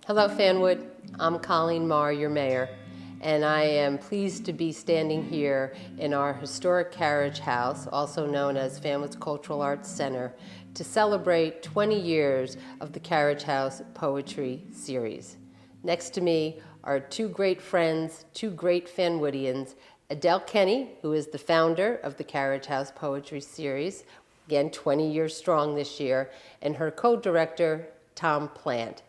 Hello, Fanwood. I'm Colleen Marr, your mayor, and I am pleased to be standing here in our historic Carriage House, also known as Fanwood's Cultural Arts Center, to celebrate 20 years of the Carriage House Poetry Series. Next to me are two great friends, two great Fanwoodians, Adele Kenny, who is the founder of the Carriage House Poetry Series, again 20 years strong this year, and her co-director, Tom Plant.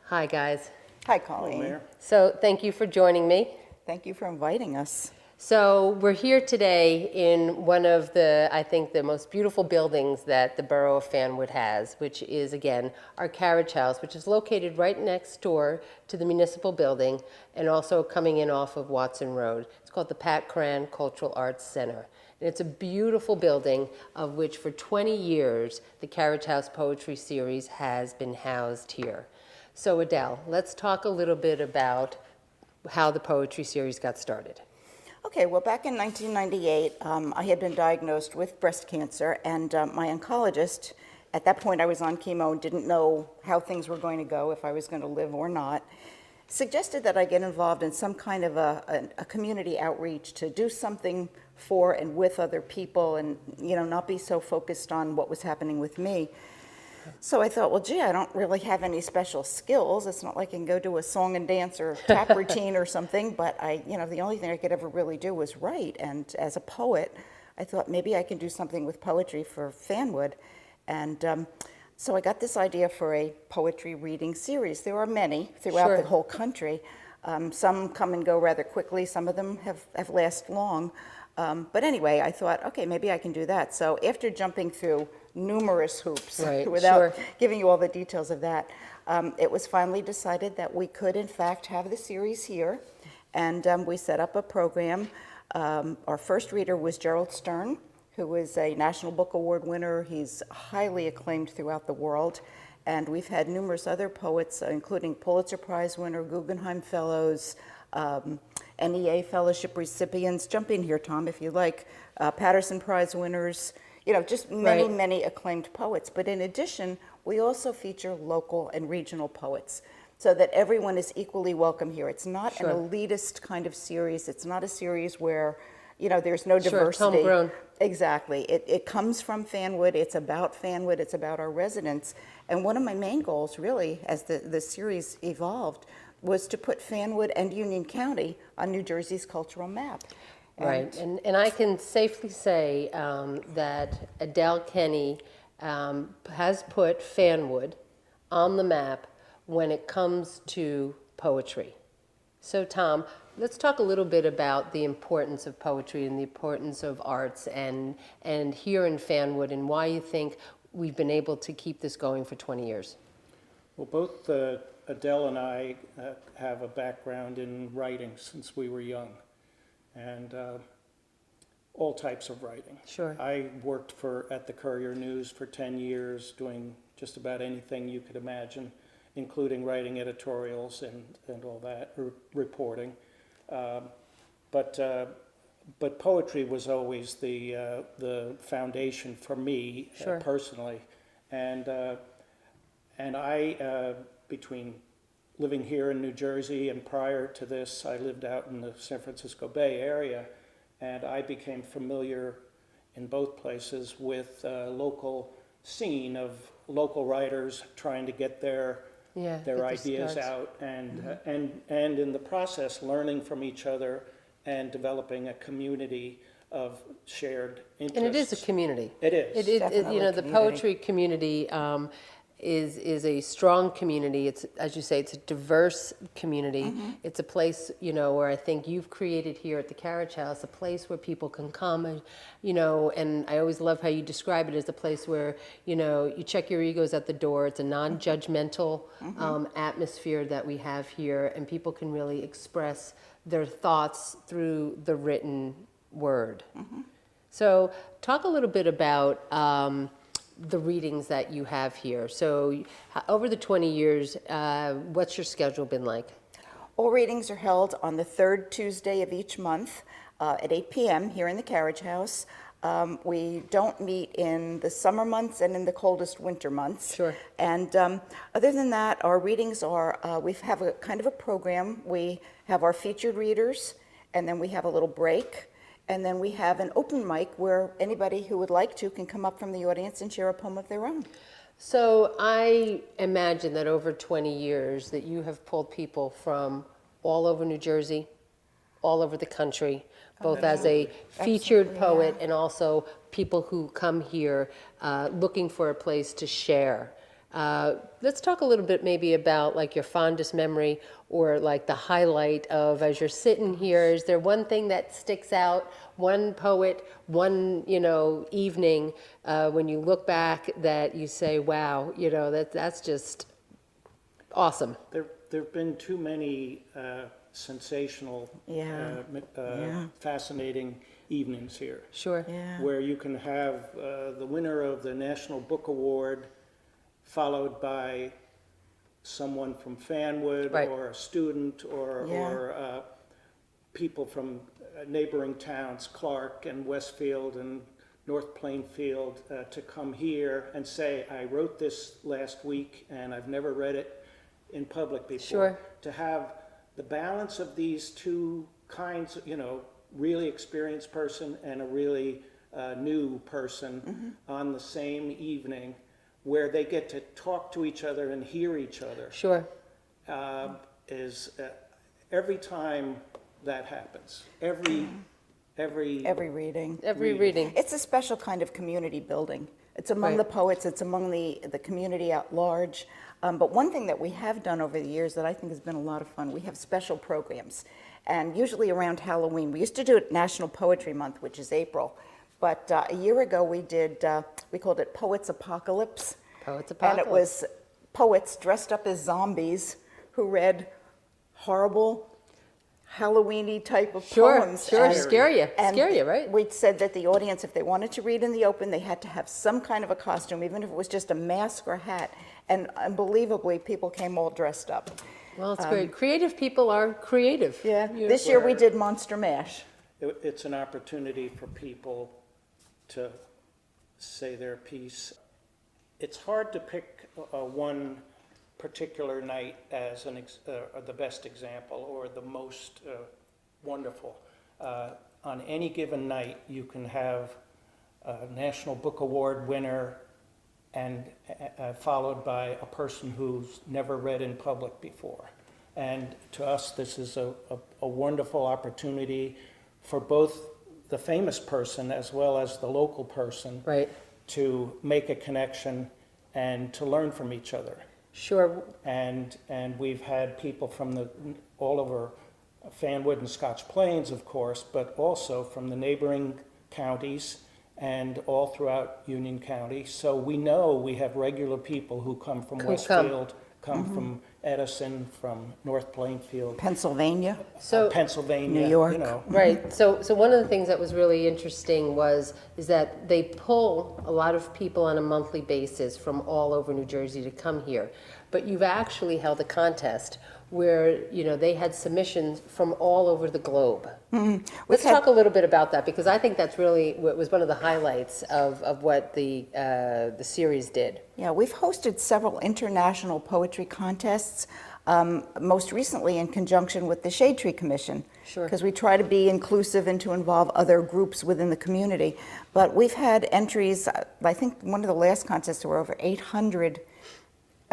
Hi, guys. Hi, Colleen. Hello, Mayor. So thank you for joining me. Thank you for inviting us. So we're here today in one of the, I think, the most beautiful buildings that the borough of Fanwood has, which is, again, our Carriage House, which is located right next door to the municipal building and also coming in off of Watson Road. It's called the Pat Cran Cultural Arts Center. And it's a beautiful building of which for 20 years the Carriage House Poetry Series has been housed here. So Adele, let's talk a little bit about how the poetry series got started. Okay, well, back in 1998, I had been diagnosed with breast cancer, and my oncologist, at that point I was on chemo and didn't know how things were going to go, if I was going to live or not, suggested that I get involved in some kind of a community outreach to do something for and with other people and, you know, not be so focused on what was happening with me. So I thought, well, gee, I don't really have any special skills. It's not like I can go do a song and dance or tap routine or something, but the only thing I could ever really do was write. And as a poet, I thought maybe I can do something with poetry for Fanwood. And so I got this idea for a poetry reading series. There are many throughout the whole country. Some come and go rather quickly. Some of them have lasted long. But anyway, I thought, okay, maybe I can do that. So after jumping through numerous hoops without giving you all the details of that, it was finally decided that we could, in fact, have the series here. And we set up a program. Our first reader was Gerald Stern, who is a National Book Award winner. He's highly acclaimed throughout the world. And we've had numerous other poets, including Pulitzer Prize winner, Guggenheim Fellows, NEA Fellowship recipients. Jump in here, Tom, if you like. Patterson Prize winners, just many, many acclaimed poets. But in addition, we also feature local and regional poets so that everyone is equally welcome here. It's not an elitist kind of series. It's not a series where, there's no diversity. Homegrown. Exactly. It comes from Fanwood. It's about Fanwood. It's about our residents. And one of my main goals, really, as the series evolved, was to put Fanwood and Union County on New Jersey's cultural map. Right, and I can safely say that Adele Kenny has put Fanwood on the map when it comes to poetry. So Tom, let's talk a little bit about the importance of poetry and the importance of arts and here in Fanwood and why you think we've been able to keep this going for 20 years. Well, both Adele and I have a background in writing since we were young, and all types of writing. Sure. I worked at the Courier News for 10 years, doing just about anything you could imagine, including writing editorials and all that, reporting. But poetry was always the foundation for me personally, and I, between living here in New Jersey and prior to this, I lived out in the San Francisco Bay Area, and I became familiar in both places with local scene of local writers trying to get their ideas out, and in the process learning from each other and developing a community of shared interests. And it is a community. It is. The poetry community is a strong community. It's, as you say, it's a diverse community. Mm-hmm. It's a place, where I think you've created here at the Carriage House, a place where people can come and, and I always love how you describe it as a place where, you check your egos at the door. It's a non-judgmental atmosphere that we have here, and people can really express their thoughts through the written word. Mm-hmm. So talk a little bit about the readings that you have here. So over the 20 years, what's your schedule been like? All readings are held on the third Tuesday of each month at 8 p.m. here in the Carriage House. We don't meet in the summer months and in the coldest winter months. Sure. And other than that, our readings are, we have a kind of a program. We have our featured readers, and then we have a little break. And then we have an open mic where anybody who would like to can come up from the audience and share a poem of their own. So I imagine that over 20 years that you have pulled people from all over New Jersey, all over the country, both as a featured Absolutely, poet yeah. and also people who come here looking for a place to share. Let's talk a little bit maybe about like your fondest memory or like the highlight of as you're sitting here. Is there one thing that sticks out, one poet, one, evening when you look back that you say, wow, that's just awesome. There've been too many sensational, Yeah. Yeah. fascinating evenings here. Sure. Yeah. Where you can have the winner of the National Book Award followed by someone from Fanwood Right. or a student or people from neighboring towns, Clark and Westfield and North Plainfield, to come here and say, I wrote this last week and I've never read it in public before. Sure. To have the balance of these two kinds, really experienced person and a really new person on the same evening, where they get to talk to each other and hear each other, Sure. is every time that happens, every Every reading. Every reading. It's a special kind of community building. It's among Right. the poets, it's among the community at large. But one thing that we have done over the years that I think has been a lot of fun, we have special programs. And usually around Halloween, we used to do it National Poetry Month, which is April. But a year ago we did, we called it Poets Apocalypse. Poets And it Apocalypse. was poets dressed up as zombies who read horrible Halloween-y type of Sure, poems. sure, And- scare you, and right? we said that the audience, if they wanted to read in the open, they had to have some kind of a costume, even if it was just a mask or hat. And unbelievably, people came all dressed up. Well, it's great. Creative people are creative. Yeah, this year we where- did Monster Mash. It's an opportunity for people to say their piece. It's hard to pick one particular night as the best example or the most wonderful. On any given night, you can have a National Book Award winner and followed by a person who's never read in public before. And to us, this is a wonderful opportunity for both the famous person as well as the local person Right. to make a connection and to learn from each other. Sure. And we've had people from all over Fanwood and Scotch Plains, of course, but also from the neighboring counties and all throughout Union County. So we know we have regular people who come from Westfield, come from Edison, from North Plainfield, Pennsylvania. So Pennsylvania, New York. Right. So one of the things that was really interesting is that they pull a lot of people on a monthly basis from all over New Jersey to come here. But you've actually held a contest where, they had submissions from all over the globe. Let's talk a little bit about that, because I think that's really what was one of the highlights of what the series did. Yeah, we've hosted several international poetry contests, most recently in conjunction with the Shade Tree Commission. Sure. Because we try to be inclusive and to involve other groups within the community. But we've had entries, I think one of the last contests there were over 800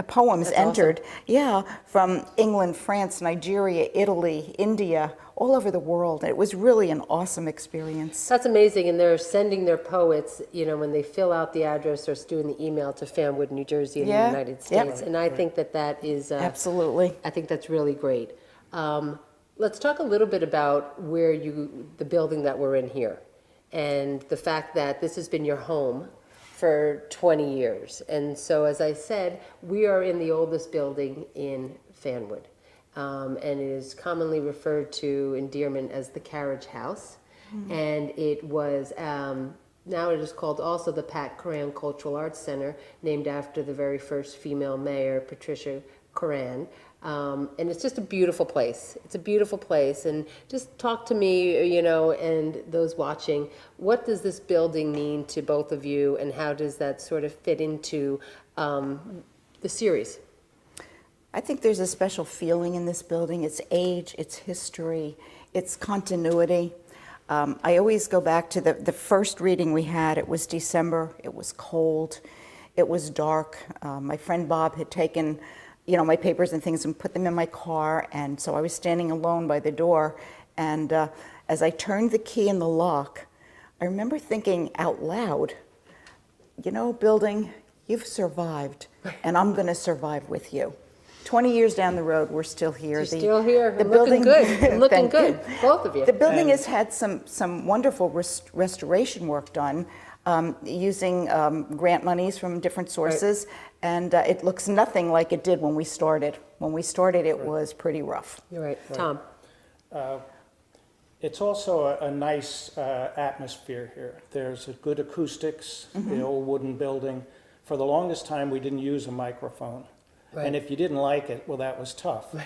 poems That's awesome. entered. Yeah, from England, France, Nigeria, Italy, India, all over the world. It was really an awesome experience. That's amazing, and they're sending their poets, when they fill out the address or doing the email to Fanwood, New Jersey in Yeah, the United yep. States. And I think that is... Absolutely. I think that's really great. Let's talk a little bit about the building that we're in here, and the fact that this has been your home for 20 years. And so, as I said, we are in the oldest building in Fanwood. And it is commonly referred to endearment as the Carriage House. And it was, now it is called also the Pat Coran Cultural Arts Center, named after the very first female mayor, Patricia Coran. And it's just a beautiful place. It's a beautiful place. And just talk to me, and those watching, what does this building mean to both of you, and how does that sort of fit into the series? I think there's a special feeling in this building. Its age, its history, its continuity. I always go back to the first reading we had. It was December. It was cold. It was dark. My friend Bob had taken, my papers and things and put them in my car. And so I was standing alone by the door. And as I turned the key in the lock, I remember thinking out loud, building, you've survived, and I'm going to survive with you. 20 years down the road, we're still here. You're still here. The looking building, good. And looking Thank good, you. both of you. The building has had some wonderful restoration work done using grant monies from different sources, and it looks nothing like it did when we started. When we started, it was pretty rough. You're right. Tom. It's also a nice atmosphere here. There's a good acoustics, the old wooden building. For the longest time, we didn't use a microphone. Right. And if you didn't like it, well, that was tough.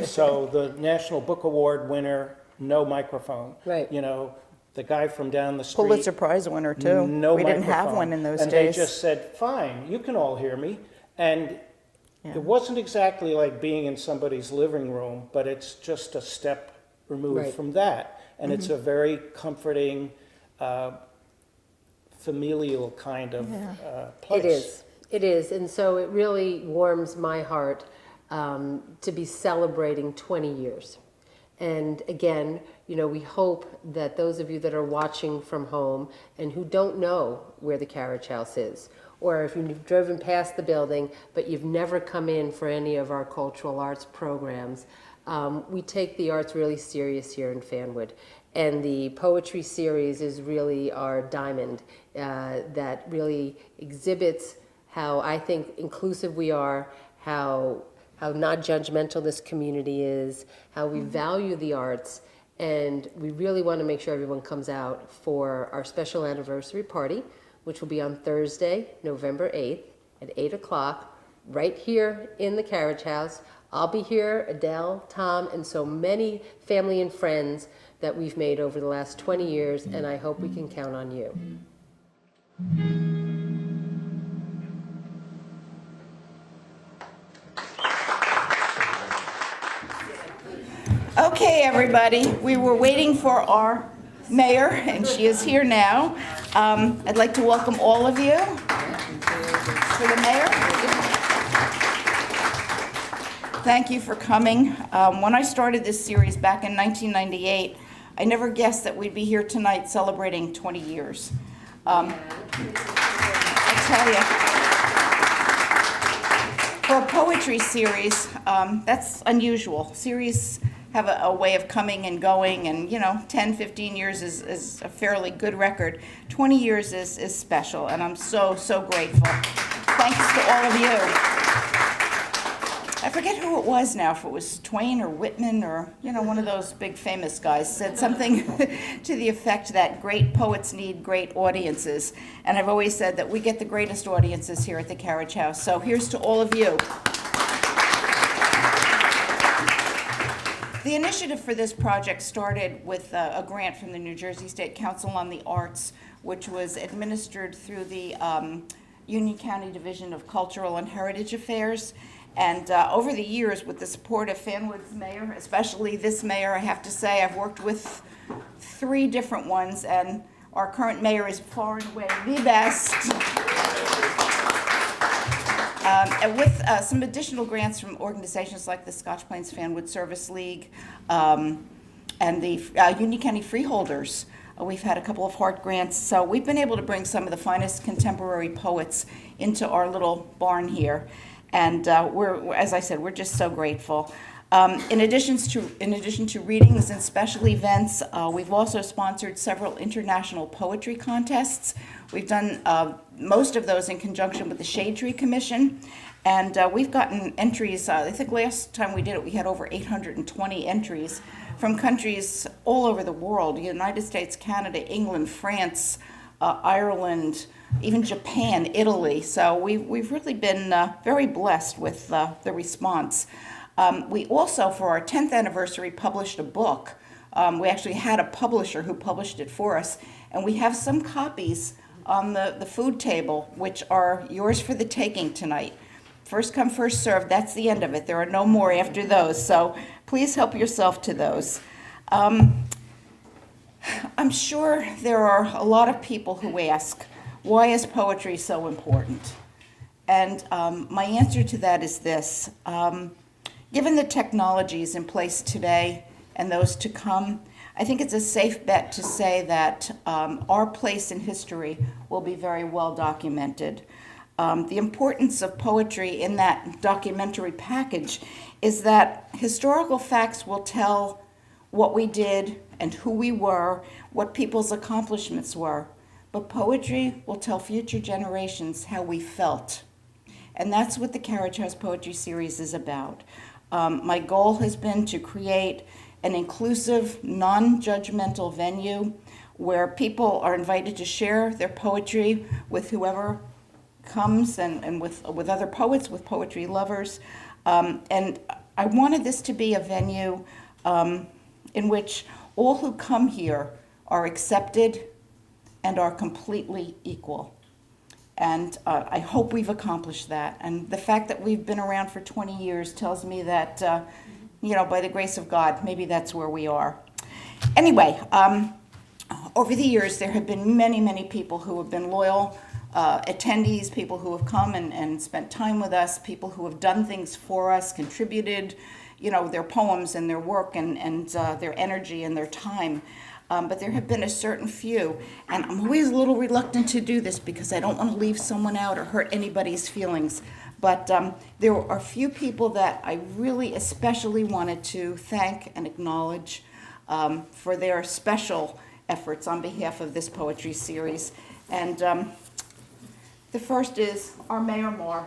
So the National Book Award winner, no microphone. Right. The guy from down the street. Pulitzer Prize winner, too. No we didn't have microphone. one in those and days. They just said, fine, you can all hear me. And it wasn't exactly like being in somebody's living room, but it's just a step removed from that. And it's a very comforting, familial kind of place. It is. It is. And so it really warms my heart to be celebrating 20 years. And again, we hope that those of you that are watching from home and who don't know where the Carriage House is, or if you've driven past the building but you've never come in for any of our cultural arts programs, we take the arts really serious here in Fanwood. And the poetry series is really our diamond that really exhibits how I think inclusive we are, how not judgmental this community is, how we value the arts, and we really want to make sure everyone comes out for our special anniversary party, which will be on Thursday, November 8th at 8 o'clock, right here in the Carriage House. I'll be here, Adele, Tom, and so many family and friends that we've made over the last 20 years, and I hope we can count on you. Okay, everybody, we were waiting for our mayor, and she is here now. I'd like to welcome all of you for the mayor. Thank you for coming. When I started this series back in 1998, I never guessed that we'd be here tonight celebrating 20 years. I tell you, for a poetry series, that's unusual. Series have a way of coming and going, and 10, 15 years is a fairly good record. 20 years is special, and I'm so grateful. Thanks to all of you. I forget who it was now, if it was Twain or Whitman or, one of those big famous guys said something to the effect that great poets need great audiences. And I've always said that we get the greatest audiences here at the Carriage House. So here's to all of you. The initiative for this project started with a grant from the New Jersey State Council on the Arts, which was administered through the Union County Division of Cultural and Heritage Affairs. And over the years, with the support of Fanwood's mayor, especially this mayor, I have to say, I've worked with 3 different ones, and our current mayor is far and away the best. And with some additional grants from organizations like the Scotch Plains Fanwood Service League and the Union County Freeholders, we've had a couple of heart grants. So we've been able to bring some of the finest contemporary poets into our little barn here. And we're, as I said, we're just so grateful. In addition to readings and special events, we've also sponsored several international poetry contests. We've done most of those in conjunction with the Shade Tree Commission, and we've gotten entries. I think last time we did it, we had over 820 entries from countries all over the world: the United States, Canada, England, France, Ireland, even Japan, Italy. So we've really been very blessed with the response. We also, for our 10th anniversary, published a book. We actually had a publisher who published it for us, and we have some copies on the food table, which are yours for the taking tonight. First come, first served, that's the end of it. There are no more after those, so please help yourself to those. I'm sure there are a lot of people who ask, why is poetry so important? And my answer to that is this. Given the technologies in place today and those to come, I think it's a safe bet to say that our place in history will be very well documented. The importance of poetry in that documentary package is that historical facts will tell what we did and who we were, what people's accomplishments were. But poetry will tell future generations how we felt. And that's what the Carriage House Poetry Series is about. My goal has been to create an inclusive, non-judgmental venue where people are invited to share their poetry with whoever comes and with other poets, with poetry lovers. And I wanted this to be a venue in which all who come here are accepted and are completely equal. And I hope we've accomplished that. And the fact that we've been around for 20 years tells me that, by the grace of God, maybe that's where we are. Anyway, over the years, there have been many, many people who have been loyal attendees, people who have come and spent time with us, people who have done things for us, contributed, their poems and their work and their energy and their time. But there have been a certain few, and I'm always a little reluctant to do this because I don't want to leave someone out or hurt anybody's feelings. But there are a few people that I really especially wanted to thank and acknowledge for their special efforts on behalf of this poetry series. And the first is our Mayor Moore.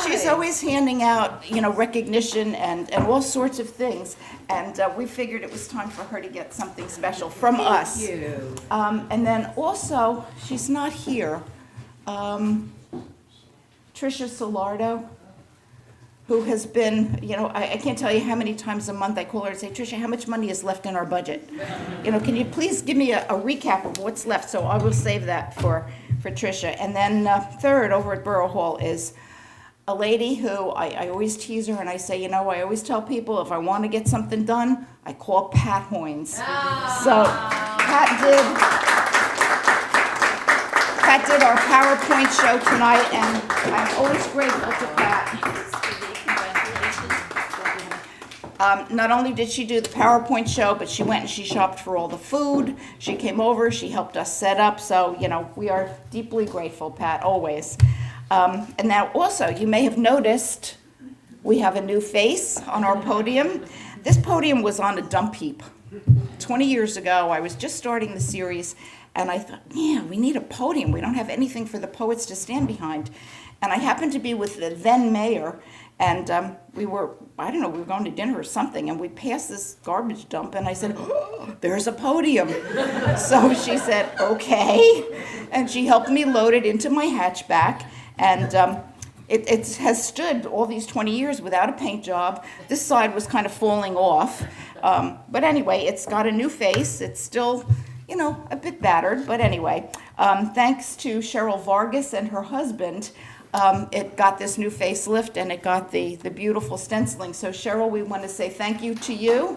She's always handing out, recognition and all sorts of things. And we figured it was time for her to get something special from us. Thank you. And then also, she's not here, Tricia Solardo, who has been, I can't tell you how many times a month I call her and say, Tricia, how much money is left in our budget? Can you please give me a recap of what's left? So I will save that for Tricia. And then third, over at Borough Hall, is a lady who I always tease her and I say, I always tell people if I want to get something done, I call Pat Hoynes. So Pat did our PowerPoint show tonight, and I'm always grateful to Pat. Not only did she do the PowerPoint show, but she went and she shopped for all the food. She came over, she helped us set up. So, we are deeply grateful, Pat, always. And now also, you may have noticed we have a new face on our podium. This podium was on a dump heap. 20 years ago, I was just starting the series, and I thought, we need a podium. We don't have anything for the poets to stand behind. And I happened to be with the then mayor, and we were going to dinner or something, and we passed this garbage dump, and I said, there's a podium. So she said, okay, and she helped me load it into my hatchback, and it has stood all these 20 years without a paint job. This side was kind of falling off, but anyway, it's got a new face. It's still, a bit battered, but anyway, thanks to Cheryl Vargas and her husband, it got this new facelift and it got the beautiful stenciling. So Cheryl, we want to say thank you to you.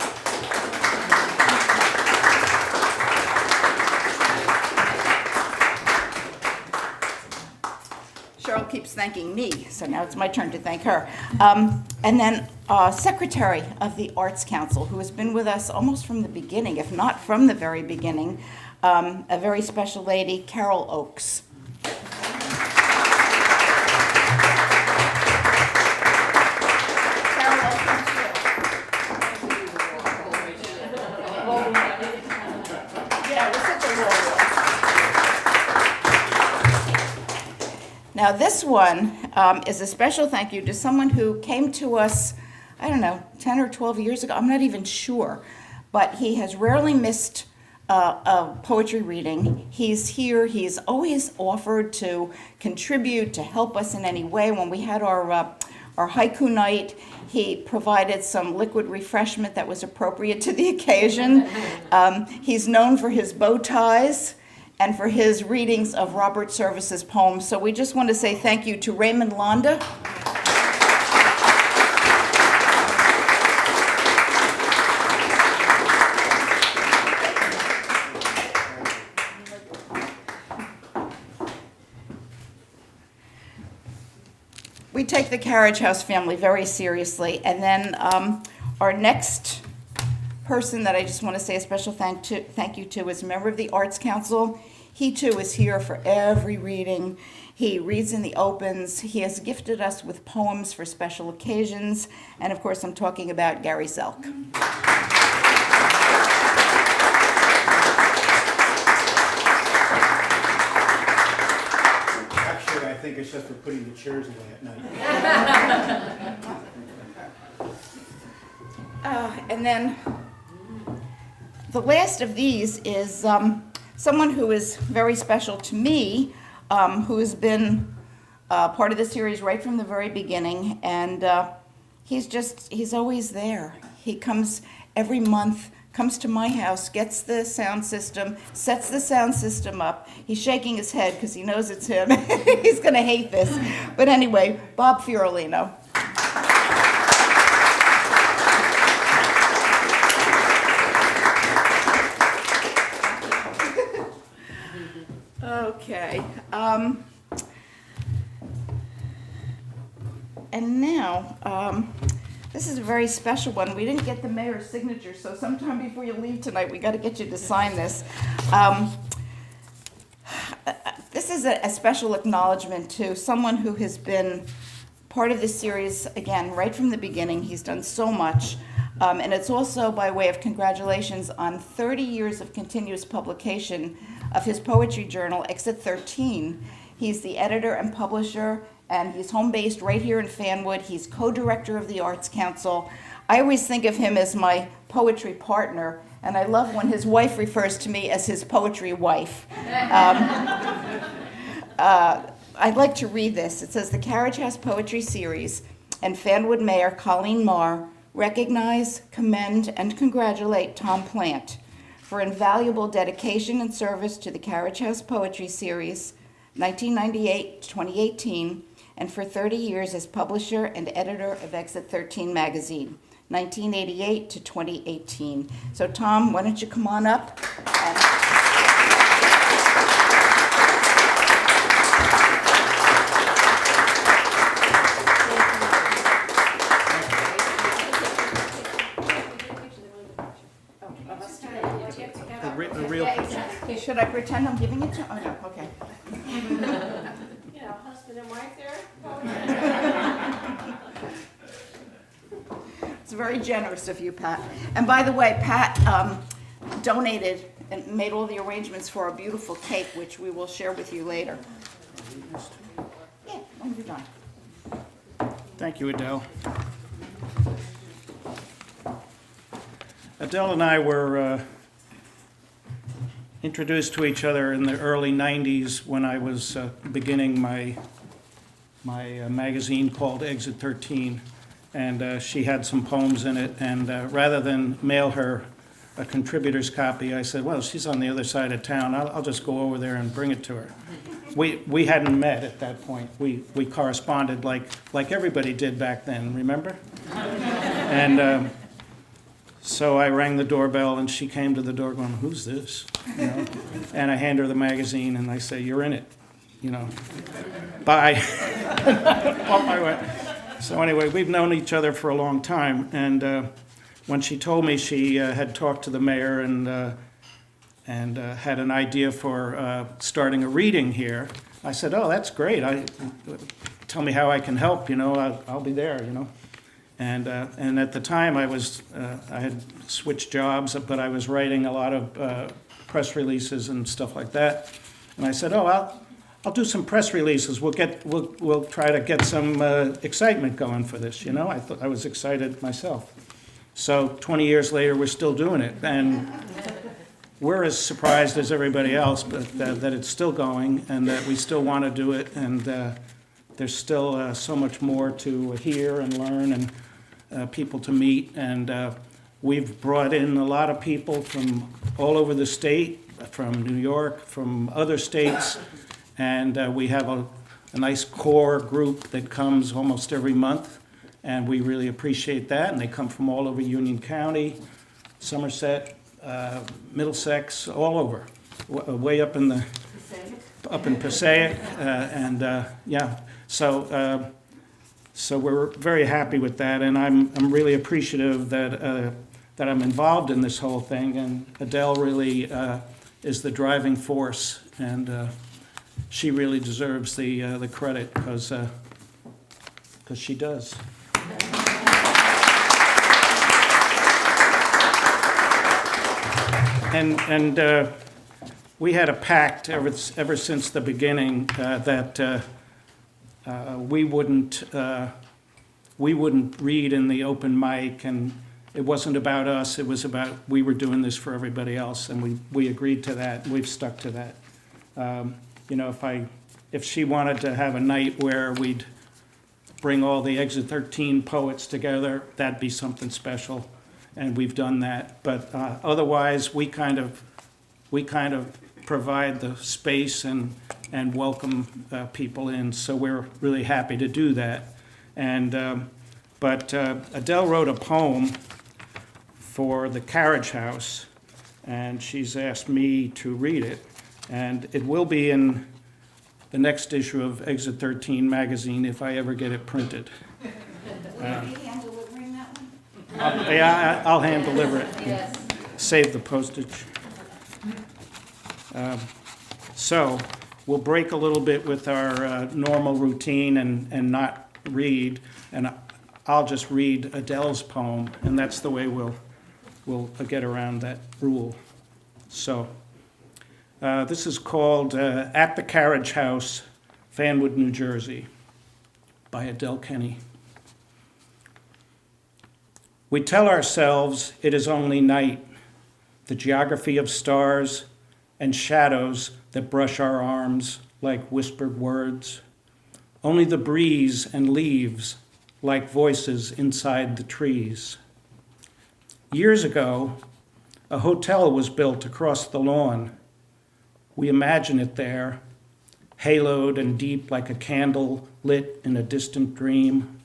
Cheryl keeps thanking me, so now it's my turn to thank her. And then Secretary of the Arts Council, who has been with us almost from the beginning, if not from the very beginning, a very special lady, Carol Oakes. Now this one is a special thank you to someone who came to us, 10 or 12 years ago, I'm not even sure, but he has rarely missed a poetry reading. He's here. He's always offered to contribute, to help us in any way. When we had our haiku night, he provided some liquid refreshment that was appropriate to the occasion. He's known for his bow ties and for his readings of Robert Service's poems. So we just want to say thank you to Raymond Londa. We take the Carriage House family very seriously. And then our next person that I just want to say a special thank you to is a member of the Arts Council. He too is here for every reading. He reads in the opens. He has gifted us with poems for special occasions. And of course, I'm talking about Gary Zelk. I think it's just for putting the chairs away at night. And then the last of these is someone who is very special to me, who has been part of the series right from the very beginning, and he's always there. He comes every month, comes to my house, gets the sound system, sets the sound system up. He's shaking his head because he knows it's him. He's going to hate this. But anyway, Bob Fiorellino. Okay. And now, this is a very special one. We didn't get the mayor's signature, so sometime before you leave tonight, we got to get you to sign this. This is a special acknowledgement to someone who has been part of this series, again, right from the beginning. He's done so much. And it's also by way of congratulations on 30 years of continuous publication of his poetry journal, Exit 13. He's the editor and publisher, and he's home-based right here in Fanwood. He's co-director of the Arts Council. I always think of him as my poetry partner, and I love when his wife refers to me as his poetry wife. I'd like to read this. It says, the Carriage House Poetry Series and Fanwood Mayor Colleen Marr recognize, commend, and congratulate Tom Plant for invaluable dedication and service to the Carriage House Poetry Series, 1998 to 2018, and for 30 years as publisher and editor of Exit 13 magazine, 1988 to 2018. So Tom, why don't you come on up? A real picture. Should I pretend I'm giving it to? Oh no, okay. You know, husband and wife there. It's very generous of you, Pat. And by the way, Pat donated and made all the arrangements for a beautiful cake, which we will share with you later. Yeah, when you're done. Thank you, Adele. Adele and I were introduced to each other in the early 90s when I was beginning my magazine called Exit 13. And she had some poems in it. And rather than mail her a contributor's copy, I said, well, she's on the other side of town. I'll just go over there and bring it to her. We hadn't met at that point. We corresponded like everybody did back then, remember? And so I rang the doorbell, and she came to the door going, who's this? You know? And I hand her the magazine, and I say, you're in it. You know, bye. Off I went. So anyway, we've known each other for a long time, and when she told me she had talked to the mayor and had an idea for starting a reading here, I said, oh, that's great. Tell me how I can help, you know, I'll be there, you know. And at the time I had switched jobs, but I was writing a lot of press releases and stuff like that. And I said, oh, I'll do some press releases. We'll try to get some excitement going for this, you know. I was excited myself. So 20 years later, we're still doing it. we're as surprised as everybody else, but that it's still going and that we still want to do it, and there's still so much more to hear and learn and people to meet. And we've brought in a lot of people from all over the state, from New York, from other states, and we have a nice core group that comes almost every month, and we really appreciate that. And they come from all over Union County, Somerset, Middlesex, all over, way up in Passaic, and yeah. So we're very happy with that, and I'm really appreciative that I'm involved in this whole thing. And Adele really is the driving force, and she really deserves the credit because she does. And we had a pact ever since the beginning that we wouldn't read in the open mic, and it wasn't about us. It was about we were doing this for everybody else, and we agreed to that. And we've stuck to that. You know, if she wanted to have a night where we'd bring all the Exit 13 poets together, that'd be something special. And we've done that, but otherwise we kind of provide the space and welcome people in. So we're really happy to do that. And but Adele wrote a poem for the Carriage House, and she's asked me to read it, and it will be in the next issue of Exit 13 magazine if I ever get it printed. Yeah, I'll hand deliver it. Yes. Save the postage. So we'll break a little bit with our normal routine and not read, and I'll just read Adele's poem, and that's the way we'll get around that rule. So this is called At the Carriage House, Fanwood, New Jersey, by Adele Kenny. We tell ourselves it is only night, the geography of stars and shadows that brush our arms like whispered words. Only the breeze and leaves like voices inside the trees. Years ago, a hotel was built across the lawn. We imagine it there, haloed and deep like a candle lit in a distant dream.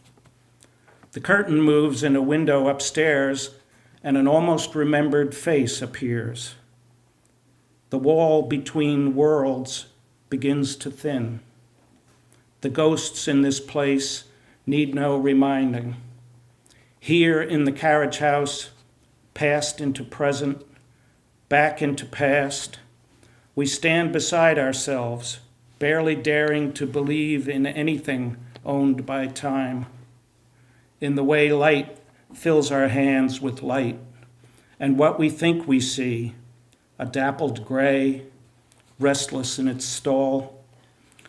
The curtain moves in a window upstairs, and an almost remembered face appears. The wall between worlds begins to thin. The ghosts in this place need no reminding. Here in the Carriage House, past into present, back into past, we stand beside ourselves, barely daring to believe in anything owned by time. In the way light fills our hands with light, and what we think we see, a dappled gray, restless in its stall,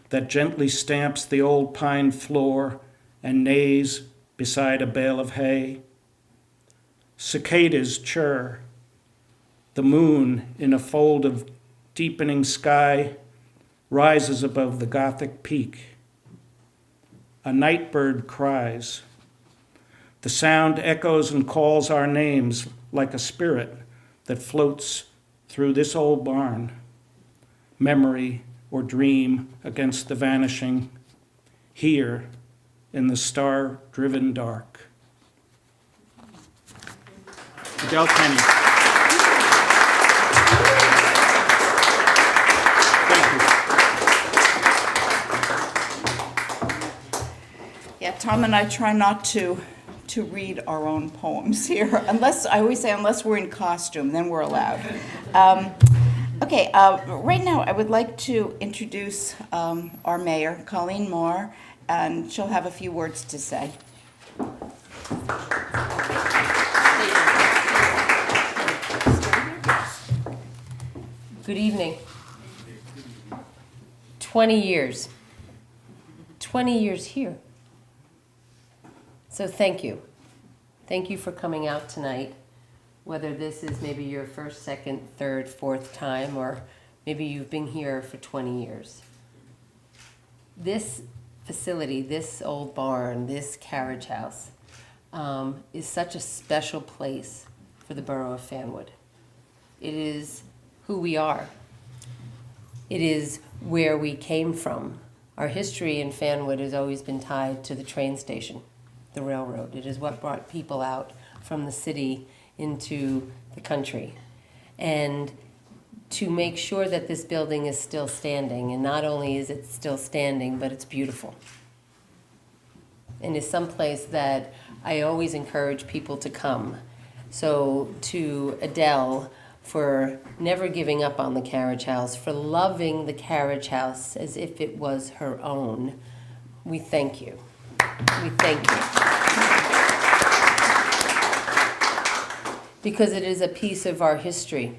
that gently stamps the old pine floor and neighs beside a bale of hay. Cicadas chirr. The moon, in a fold of deepening sky, rises above the Gothic peak. A nightbird cries. The sound echoes and calls our names like a spirit that floats through this old barn, memory or dream against the vanishing, here in the star-driven dark. Adele Kenny. Yeah, Tom and I try not to read our own poems here, unless, I always say, unless we're in costume, then we're allowed. Okay, right now I would like to introduce our mayor, Colleen Moore, and she'll have a few words to say. Good evening. 20 years. 20 years here. So thank you. Thank you for coming out tonight. whether this is maybe your first, second, third, fourth time, or maybe you've been here for 20 years. This facility, this old barn, this carriage house, is such a special place for the borough of Fanwood. It is who we are. It is where we came from. Our history in Fanwood has always been tied to the train station, the railroad. It is what brought people out from the city into the country. And to make sure that this building is still standing, and not only is it still standing, but it's beautiful. And is someplace that I always encourage people to come. So to Adele, for never giving up on the Carriage House, for loving the Carriage House as if it was her own, we thank you. We thank you. Because it is a piece of our history.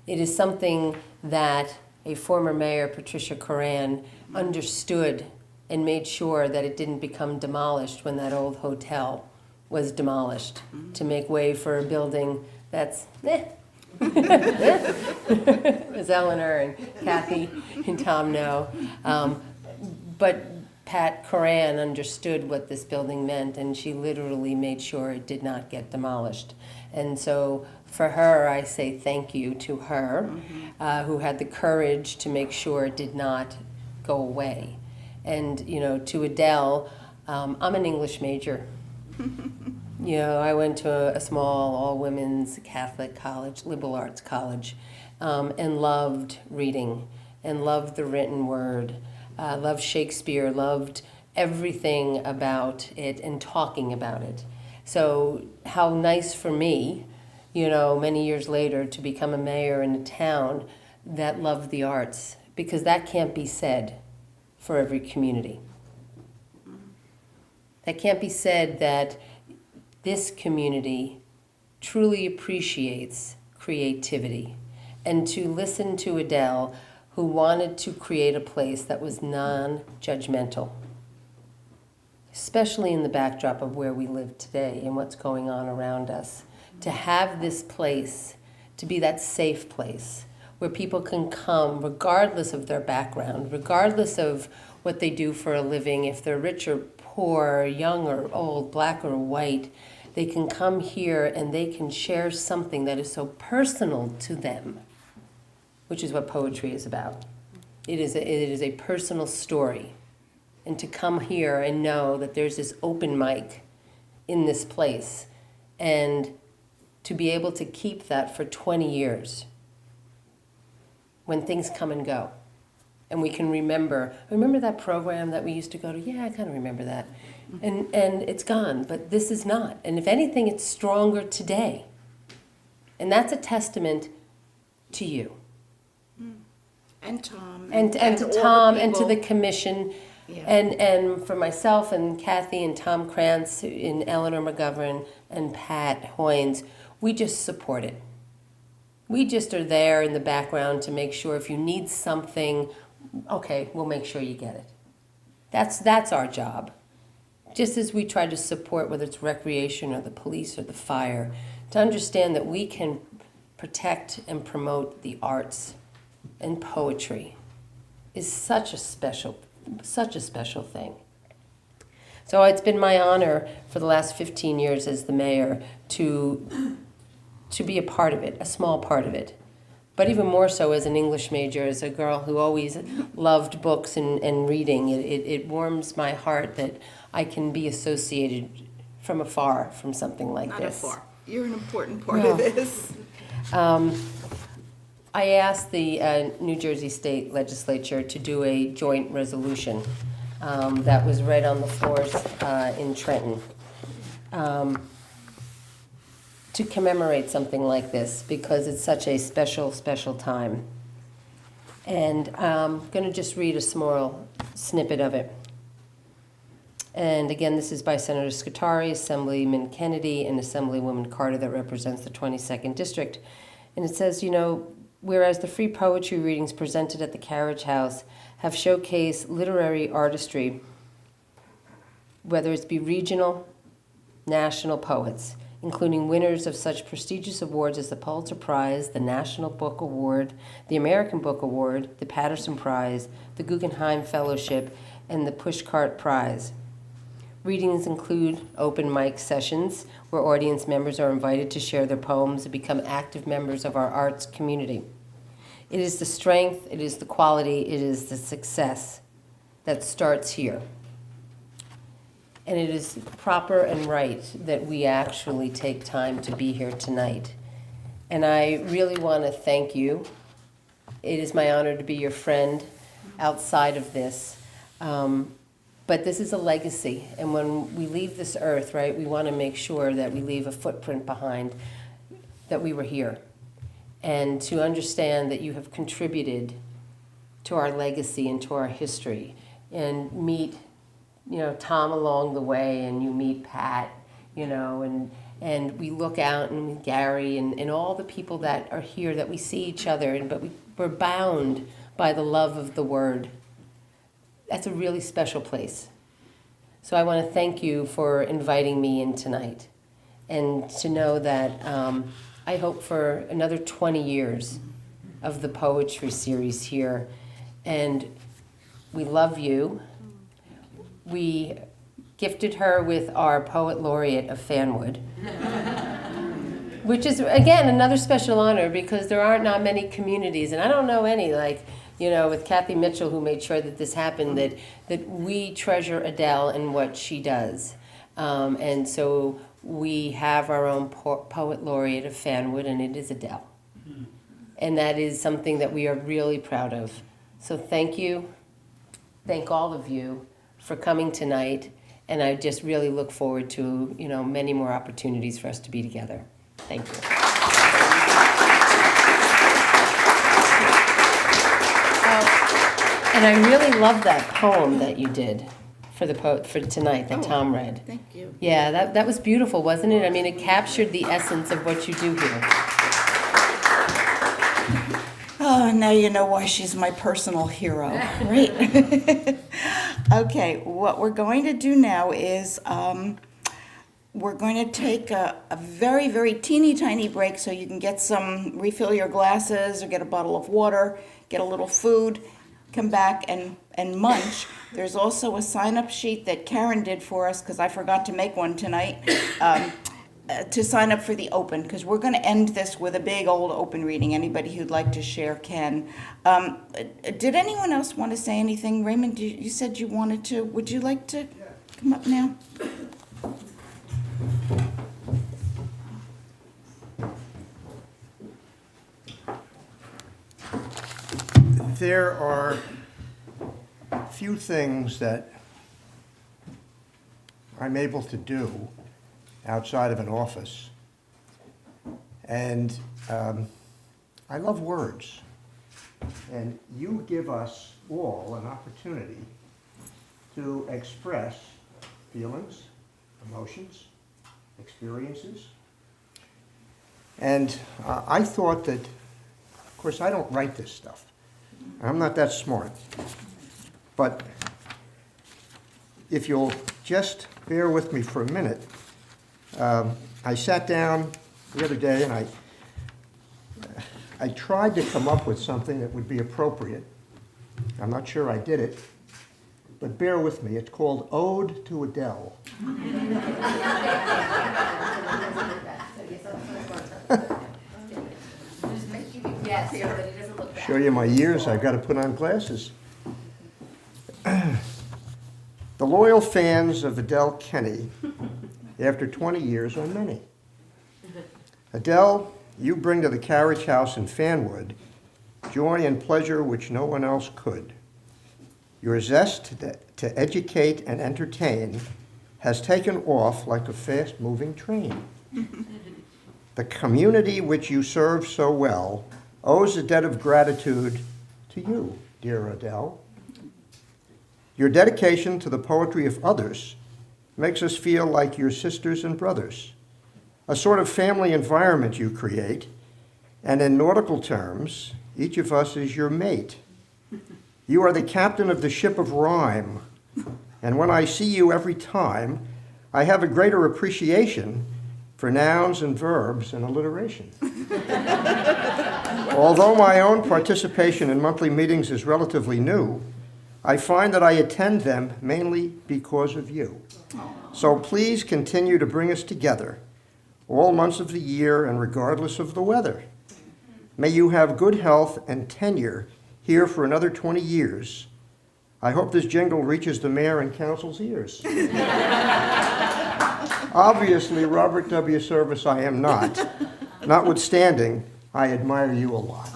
It is something that a former mayor, Patricia Coran, understood and made sure that it didn't become demolished when that old hotel was demolished, to make way for a building that's as Eleanor and Kathy and Tom know. But Pat Coran understood what this building meant, and she literally made sure it did not get demolished. And so for her, I say thank you to her, who had the courage to make sure it did not go away. And, you know, to Adele, I'm an English major. You know, I went to a small all-women's Catholic college, liberal arts college, and loved reading and loved the written word, loved Shakespeare, loved everything about it and talking about it. So how nice for me, you know, many years later to become a mayor in a town that loved the arts, because that can't be said for every community. That can't be said that this community truly appreciates creativity. And to listen to Adele, who wanted to create a place that was non-judgmental, especially in the backdrop of where we live today and what's going on around us, to have this place, to be that safe place where people can come regardless of their background, regardless of what they do for a living, if they're rich or poor, young or old, black or white, they can come here and they can share something that is so personal to them, which is what poetry is about. It is a personal story. And to come here and know that there's this open mic in this place, and to be able to keep that for 20 years when things come and go. And we can remember that program that we used to go to? Yeah, I kind of remember that. And it's gone, but this is not. And if anything, it's stronger today. And that's a testament to you. And Tom. And to all the Tom and to people. the commission. Yeah. And for myself and Kathy and Tom Krantz and Eleanor McGovern and Pat Hoynes, we just support it. We just are there in the background to make sure if you need something, okay, we'll make sure you get it. That's our job. Just as we try to support, whether it's recreation or the police or the fire, to understand that we can protect and promote the arts and poetry is such a special thing. So it's been my honor for the last 15 years as the mayor to be a part of it, a small part of it. But even more so as an English major, as a girl who always loved books and reading, it warms my heart that I can be associated from afar from something like Not this. afar. You're an important part of this. I asked the New Jersey State Legislature to do a joint resolution that was read on the floors in Trenton to commemorate something like this, because it's such a special, special time. And I'm going to just read a small snippet of it. And again, this is by Senator Scutari, Assemblyman Kennedy, and Assemblywoman Carter that represents the 22nd District. And it says, you know, whereas the free poetry readings presented at the Carriage House have showcased literary artistry, whether it be regional, national poets, including winners of such prestigious awards as the Pulitzer Prize, the National Book Award, the American Book Award, the Patterson Prize, the Guggenheim Fellowship, and the Pushcart Prize. Readings include open mic sessions where audience members are invited to share their poems and become active members of our arts community. It is the strength, it is the quality, it is the success that starts here. And it is proper and right that we actually take time to be here tonight. And I really want to thank you. It is my honor to be your friend outside of this. But this is a legacy, and when we leave this earth, right, we want to make sure that we leave a footprint behind, that we were here, and to understand that you have contributed to our legacy and to our history, and meet, Tom along the way, and you meet Pat, and we look out and Gary and all the people that are here, that we see each other, but we're bound by the love of the word. That's a really special place. So I want to thank you for inviting me in tonight, and to know that I hope for another 20 years of the poetry series here. And we love you. We gifted her with our Poet Laureate of Fanwood, which is, again, another special honor, because there aren't not many communities, and I don't know any, with Kathy Mitchell, who made sure that this happened, that we treasure Adele and what she does. And so we have our own Poet Laureate of Fanwood, and it is Adele. And that is something that we are really proud of. So thank you. Thank all of you for coming tonight. And I just really look forward to, many more opportunities for us to be together. Thank you. And I really love that poem that you did for tonight that Tom read. Thank you. Yeah, that was beautiful, wasn't it? I mean, it captured the essence of what you do here. Oh, now you know why she's my personal hero, right? Okay, what we're going to do now is we're going to take a very, very teeny tiny break so you can refill your glasses or get a bottle of water, get a little food, come back and munch. There's also a sign-up sheet that Karen did for us, because I forgot to make one tonight, to sign up for the open, because we're going to end this with a big old open reading. Anybody who'd like to share can. Did anyone else want to say anything? Raymond, you said you wanted to. Would you like to come up now? There are few things that I'm able to do outside of an office, and I love words, and you give us all an opportunity to express feelings, emotions, experiences, and I thought that, of course, I don't write this stuff. I'm not that smart, but if you'll just bear with me for a minute, I sat down the other day and I tried to come up with something that would be appropriate. I'm not sure I did it, but bear with me. It's called Ode to Adele. Yes, so that he doesn't look back. Show you my years, I've got to put on glasses. The loyal fans of Adele Kenny, after 20 years, are many. Adele, you bring to the Carriage House in Fanwood joy and pleasure which no one else could. Your zest to educate and entertain has taken off like a fast-moving train. The community which you serve so well owes a debt of gratitude to you, dear Adele. Your dedication to the poetry of others makes us feel like your sisters and brothers, a sort of family environment you create, and in nautical terms, each of us is your mate. You are the captain of the ship of rhyme, and when I see you every time, I have a greater appreciation for nouns and verbs and alliteration. Although my own participation in monthly meetings is relatively new, I find that I attend them mainly because of you. So please continue to bring us together all months of the year and regardless of the weather. May you have good health and tenure here for another 20 years. I hope this jingle reaches the mayor and council's ears. Obviously, Robert W. Service I am not. Notwithstanding, I admire you a lot.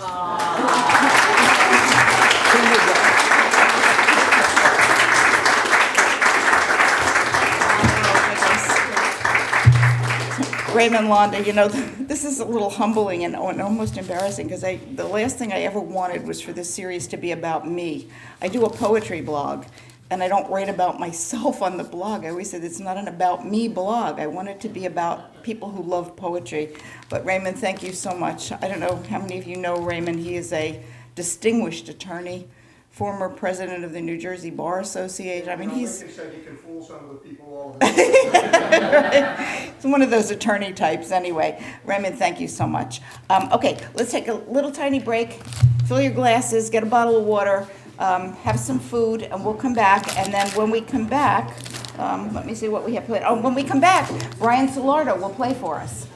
Raymond Londa, you know, this is a little humbling and almost embarrassing because the last thing I ever wanted was for this series to be about me. I do a poetry blog, and I don't write about myself on the blog. I always said it's not an about me blog. I want it to be about people who love poetry. But Raymond, thank you so much. I don't know how many of you know Raymond. He is a distinguished attorney, former president of the New Jersey Bar Association. I mean, he's said he can fool some of the people all the time. He's one of those attorney types anyway. Raymond, thank you so much. Okay, let's take a little tiny break. Fill your glasses, get a bottle of water, have some food, and we'll come back. And then when we come back, let me see what we have played. Oh, when we come back, Brian Solardo will play for us.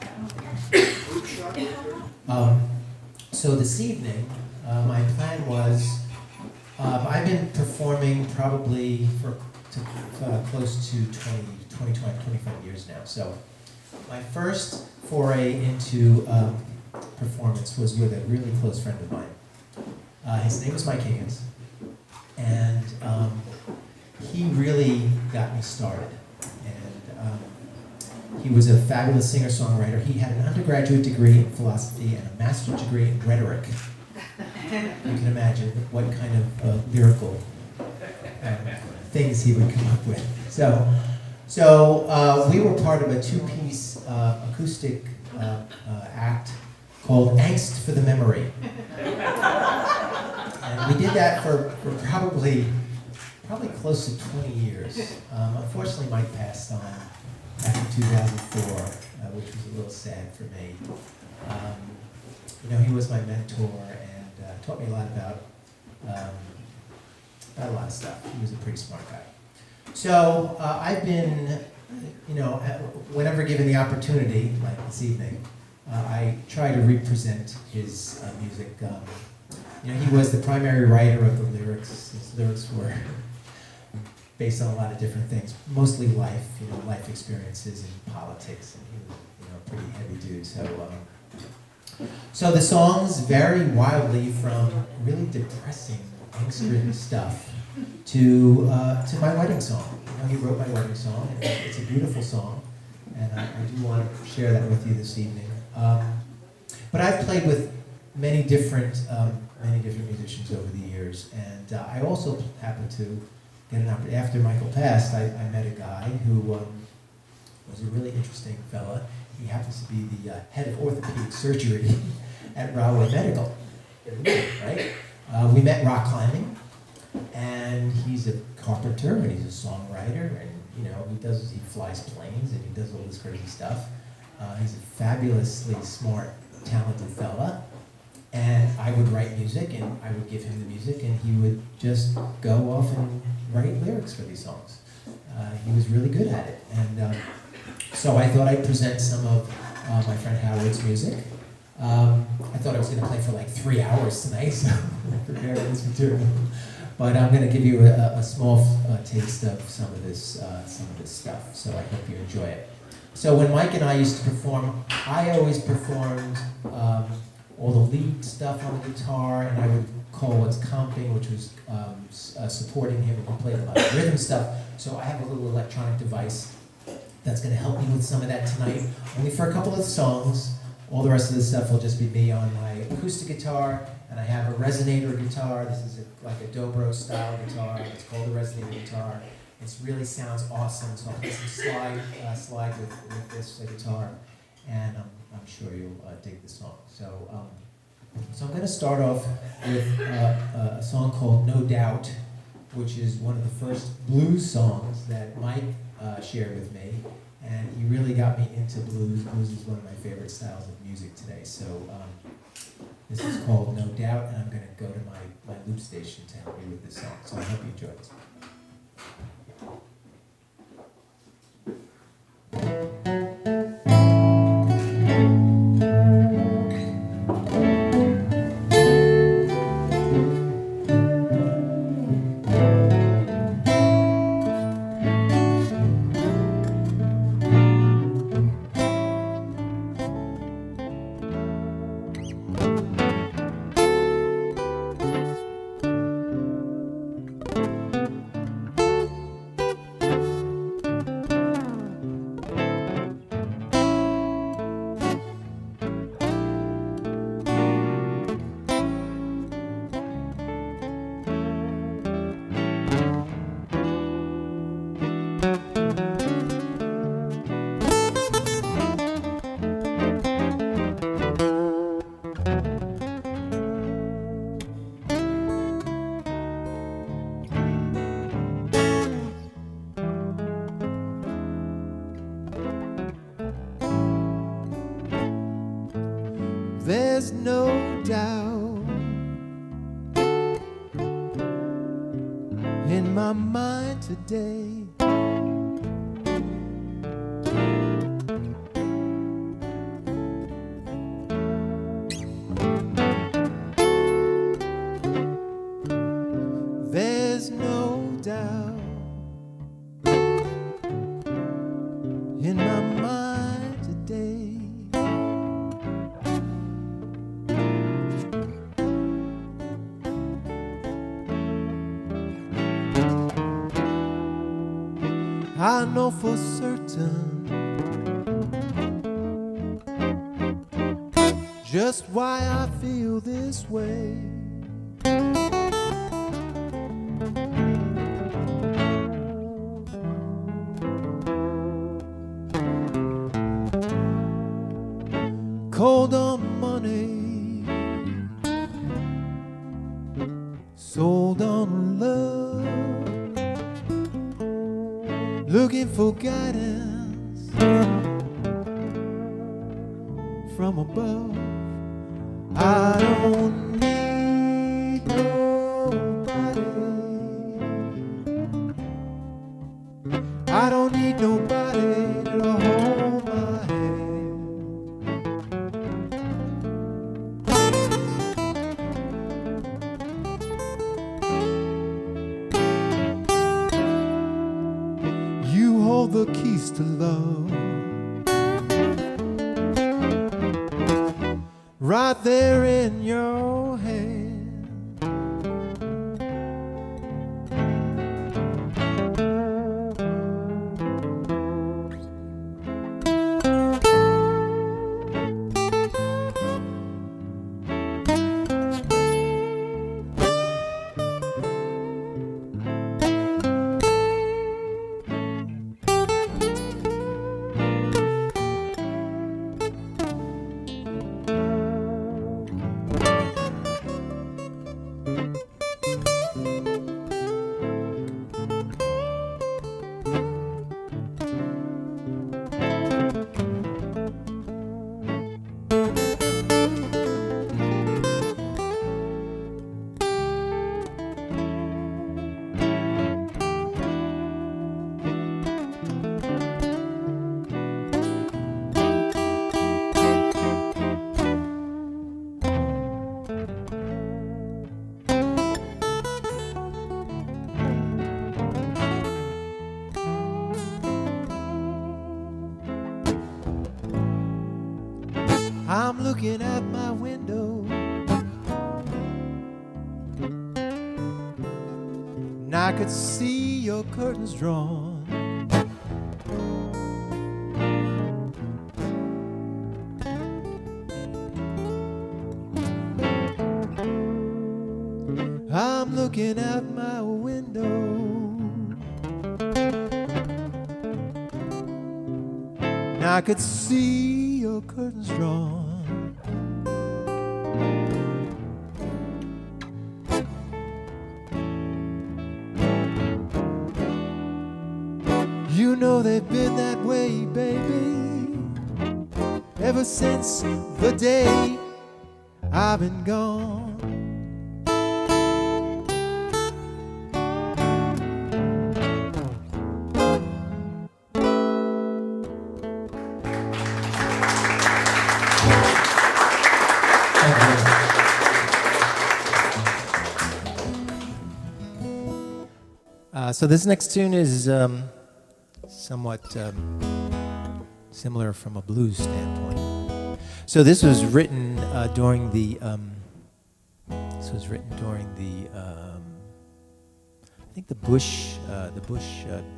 So this evening, my plan was, I've been performing probably for close to 25 years now. So my first foray into performance was with a really close friend of mine. His name was Mike Higgins, and he really got me started. And he was a fabulous singer-songwriter. He had an undergraduate degree in philosophy and a master's degree in rhetoric. You can imagine what kind of lyrical things he would come up with. So we were part of a two-piece acoustic act called Angst for the Memory. And we did that for probably close to 20 years. Unfortunately, Mike passed on back in 2004, which was a little sad for me. You know, he was my mentor and taught me a lot about a lot of stuff. He was a pretty smart guy. So I've been, you know, whenever given the opportunity, like this evening, I try to represent his music. You know, he was the primary writer of the lyrics. His lyrics were based on a lot of different things, mostly life, you know, life experiences and politics, and he was, you know, a pretty heavy dude. So the songs vary wildly from really depressing, angst-ridden stuff to my wedding song. You know, he wrote my wedding song, and it's a beautiful song, and I do want to share that with you this evening. But I've played with many different musicians over the years, and I also happened to get an opportunity. After Michael passed, I met a guy who was a really interesting fella. He happens to be the head of orthopedic surgery at Rahway Medical, right? We met rock climbing, and he's a carpenter, and he's a songwriter, and you know, he flies planes, and he does all this crazy stuff. He's a fabulously smart, talented fella, and I would write music, and I would give him the music, and he would just go off and write lyrics for these songs. He was really good at it, and so I thought I'd present some of my friend Howard's music. I thought I was going to play for like 3 hours tonight, so I prepared this material. But I'm going to give you a small taste of some of this stuff, so I hope you enjoy it. So when Mike and I used to perform, I always performed all the lead stuff on the guitar, and I would call what's comping, which was supporting him, and he played a lot of rhythm stuff. So I have a little electronic device that's going to help me with some of that tonight, only for a couple of songs. All the rest of the stuff will just be me on my acoustic guitar, and I have a resonator guitar. This is like a dobro style guitar. It's called a resonator guitar. It really sounds awesome, so I'll play some slide with this guitar, and I'm sure you'll dig the song. So I'm going to start off with a song called No Doubt, which is one of the first blues songs that Mike shared with me. and he really got me into blues. Blues is one of my favorite styles of music today. So this is called No Doubt, and I'm going to go to my loop station to help me with this song. So I hope you enjoy this. There's no doubt in my mind today. There's no doubt in my mind today. I know for certain just why I feel this way. Cold on money, sold on love, looking for guidance from above. I don't need nobody. I don't need nobody to hold my hand. You hold the keys to love right there in your hand. I'm looking at my window, and I could see your curtains drawn. I'm looking at my window, and I could see your curtains drawn. You know know they've been that way, baby, ever since the day I've been gone. So this next tune is somewhat similar from a blues standpoint. So this was written during the I think the Bush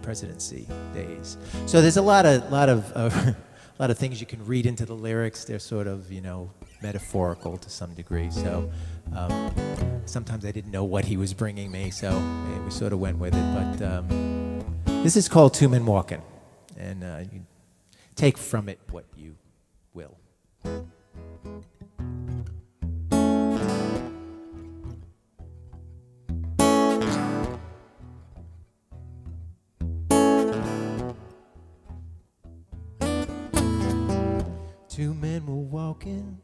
presidency days. So there's a lot of a lot of things you can read into the lyrics. They're sort of, you know, metaphorical to some degree. So sometimes I didn't know what he was bringing me, so we sort of went with it. But this is called Two Men Walking, and you take from it what you will. Two men were walking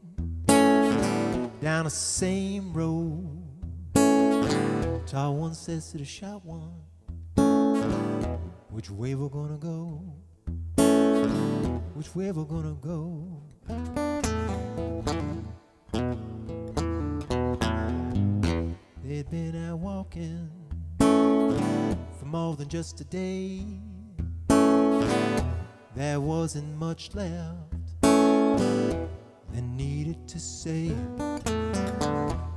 down the same road. Tall one says to the short one, which way we're gonna go? Which way we're gonna go? They'd been out walking for more than just a day. There wasn't much left they needed to say.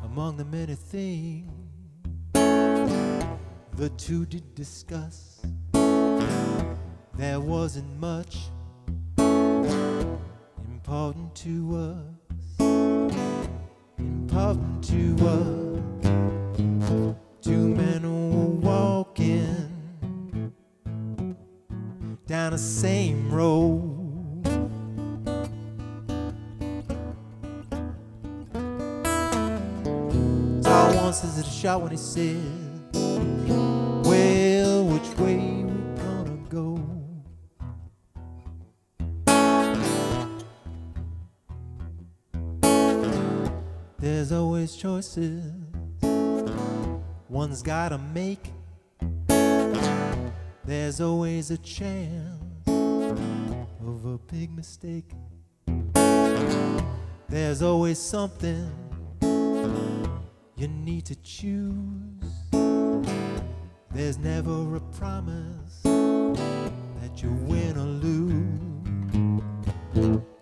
Among the many things the two did discuss, there wasn't much important to us. Important to us. Two men were walking down the same road. Tall one says to the short one, he said, well, which way we gonna go? There's always choices one's gotta make. There's always a chance of a big mistake. There's always something you need to choose. There's never a promise that you win or lose.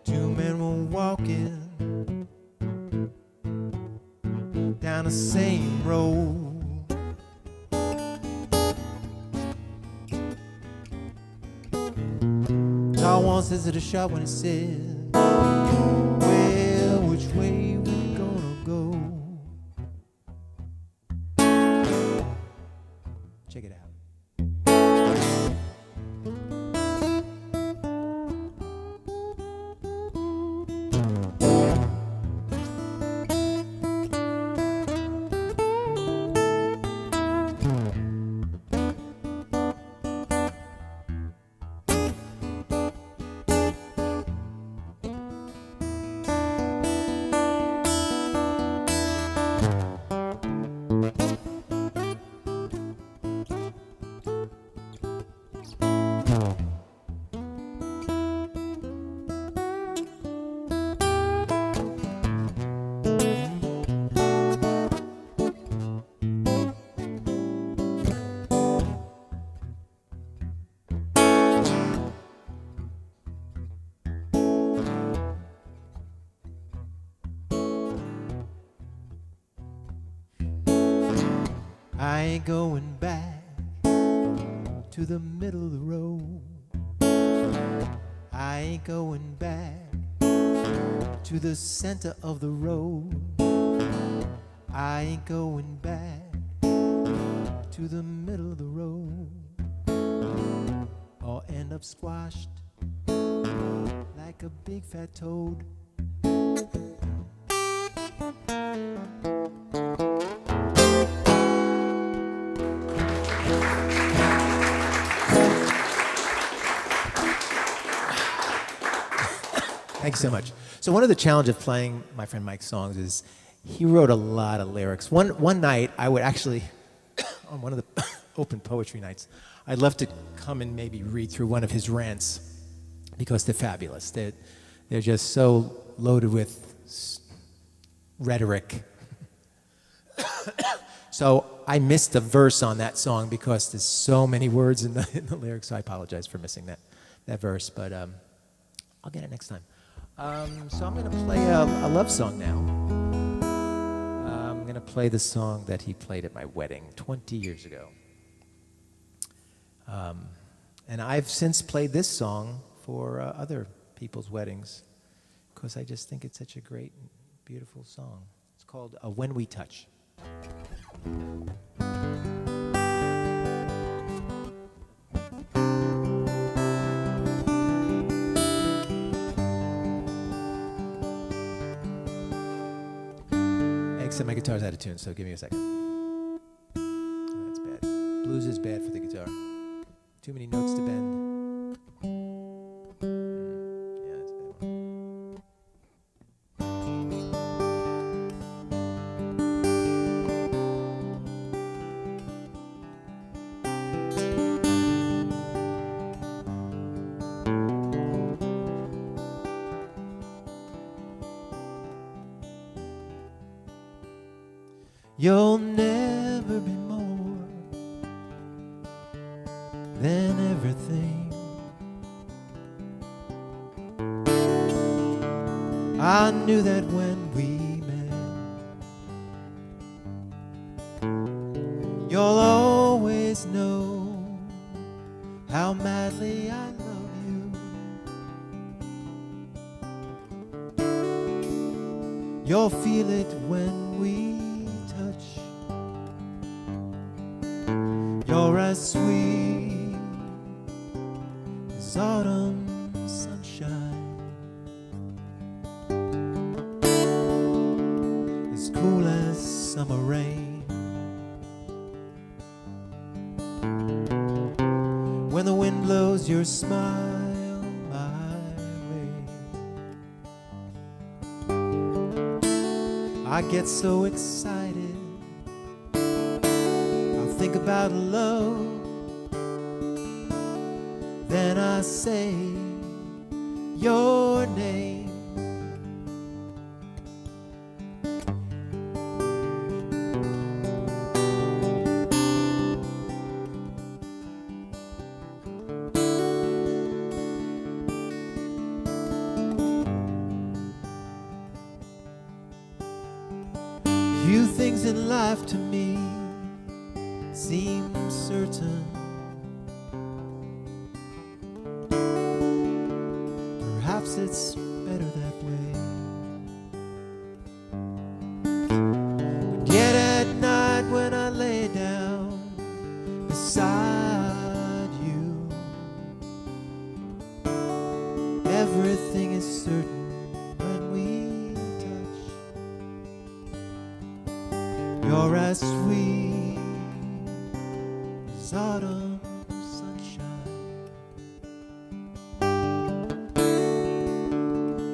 Two men were walking down the same road. Tall one says to the short one, he said, well, which way we gonna go? Check it out. I ain't going back to the middle of the road. I ain't going back to the center of the road. I ain't going back to the middle of the road, or end up squashed like a big fat toad. Thanks so much. So one of the challenges of playing my friend Mike's songs is he wrote a lot of lyrics. One night, I would actually, on one of the open poetry nights, I'd love to come and maybe read through one of his rants because they're fabulous. They're just so loaded with rhetoric. So I missed a verse on that song because there's so many words in the lyrics, so I apologize for missing that verse, but I'll get it next time. So I'm going to play a love song now. I'm going to play the song that he played at my wedding 20 years ago. And I've since played this song for other people's weddings because I just think it's such a great, beautiful song. It's called When We Touch. Except my guitar's out of tune, so give me a second. Oh, that's bad. Blues is bad for the guitar. Too many notes to bend. Yeah, that's a bad one. You'll never be more than everything. I knew that when we met. You'll always know how madly I love you. You'll feel it when we touch. You're as sweet as autumn sunshine, as cool as summer rain. When the wind blows your smile my way, I get so excited. Think about love, then I say your name. Few things in life to me seem certain. Perhaps it's better that way. But yet at night when I lay down beside you, everything is certain when we touch. You're as sweet as autumn sunshine,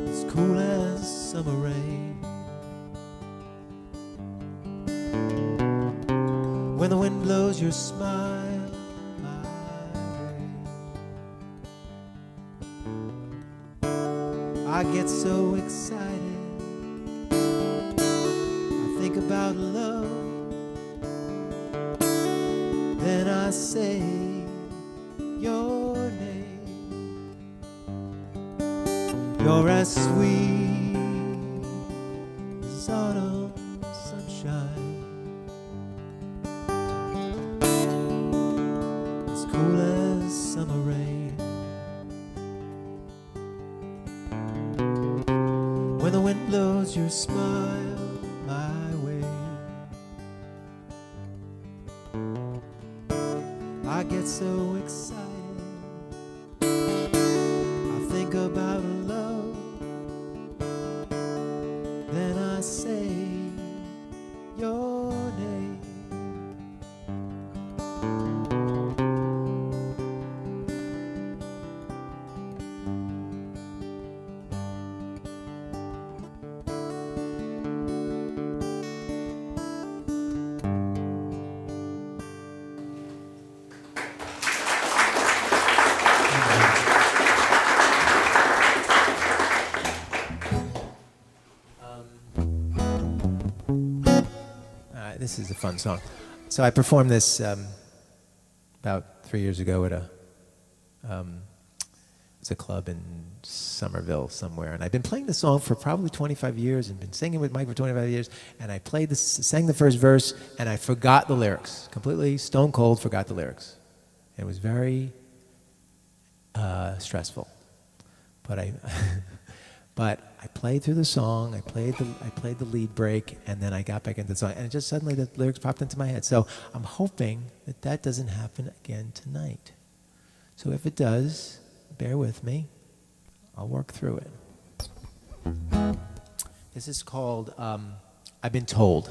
as cool as summer rain. When the wind blows your smile my way, I get so excited. I think about love, then I say your name. You're as sweet as autumn sunshine, as cool as summer rain. When the wind blows your smile my way, I get so excited. I think about love, then I say your name. This is a fun song. So I performed this about 3 years ago at it's a club in Somerville somewhere, and I've been playing the song for probably 25 years and been singing with Mike for 25 years, and I sang the first verse, and I forgot the lyrics, completely stone cold forgot the lyrics. It was very stressful, but I played through the song, I played the lead break, and then I got back into the song, and just suddenly the lyrics popped into my head. So I'm hoping that doesn't happen again tonight. So if it does, bear with me. I'll work through it. This is called I've Been Told.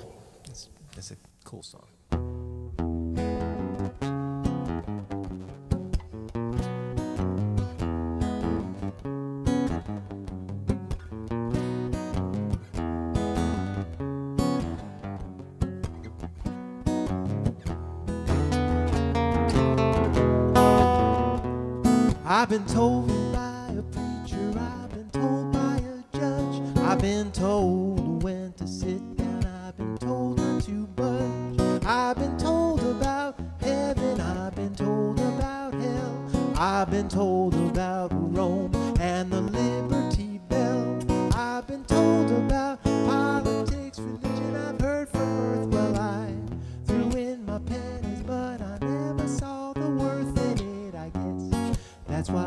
It's a cool song. I've been told by a preacher, I've been told by a judge, I've been told when to sit down, I've been told not to budge, I've been told about heaven, I've been told about hell, I've been told about Rome and the Liberty Bell, I've been told about politics, religion, I've heard from earth. Well, I threw in my pennies, but I never saw the worth in it, I guess. That's why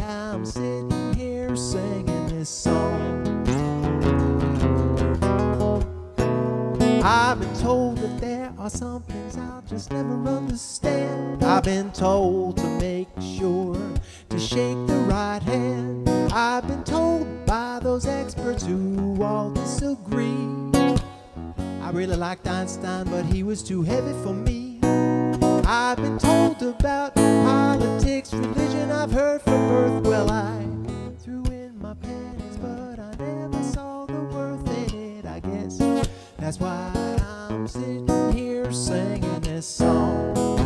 I'm sitting here singing this song. I've been told that there are some things I'll just never understand. I've been told to make sure to shake the right hand. I've been told by those experts who all disagree. I really liked Einstein, but he was too heavy for me. I've been told about politics, religion, I've heard from birth. Well, I threw in my pennies, but I never saw the worth in it, I guess. That's why I'm sitting here singing this song.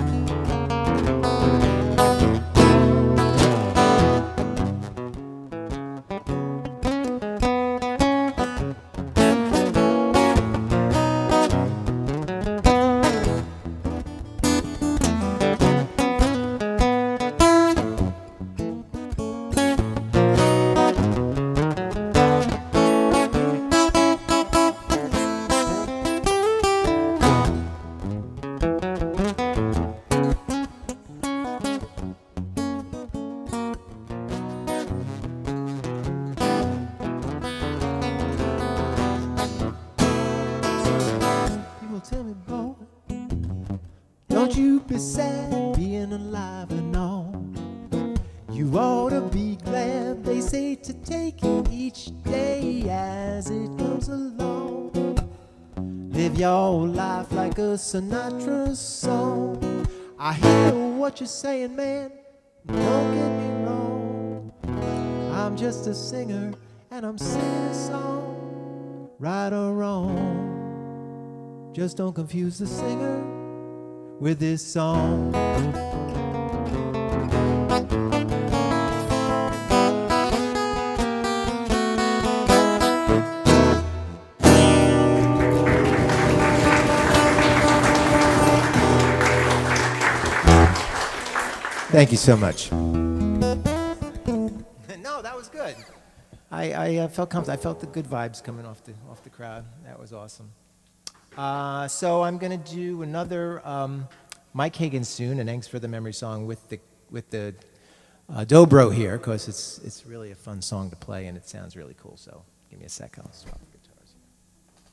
Tell me, boy, don't you be sad being alive and all. You ought to be glad, they say, to take each day as it comes along. Live your life like a Sinatra song. I hear what you're saying, man, don't get me wrong. I'm just a singer and I'm singing a song, right or wrong. Just don't confuse the singer with this song. Thank you so much. No, that was good. I felt comfortable. I felt the good vibes coming off the crowd. That was awesome. So I'm going to do another Mike Higgins tune, an Thanks for the Memory song with the dobro here, because it's really a fun song to play and it sounds really cool. So give me a sec, I'll swap the guitars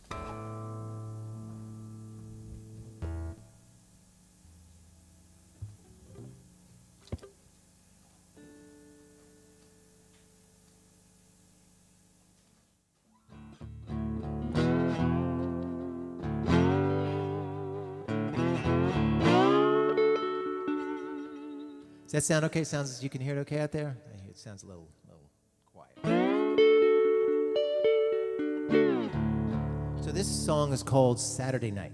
here. Does that sound okay? Sounds, you can hear it okay out there? I hear it sounds a little quiet. So this song is called Saturday Night.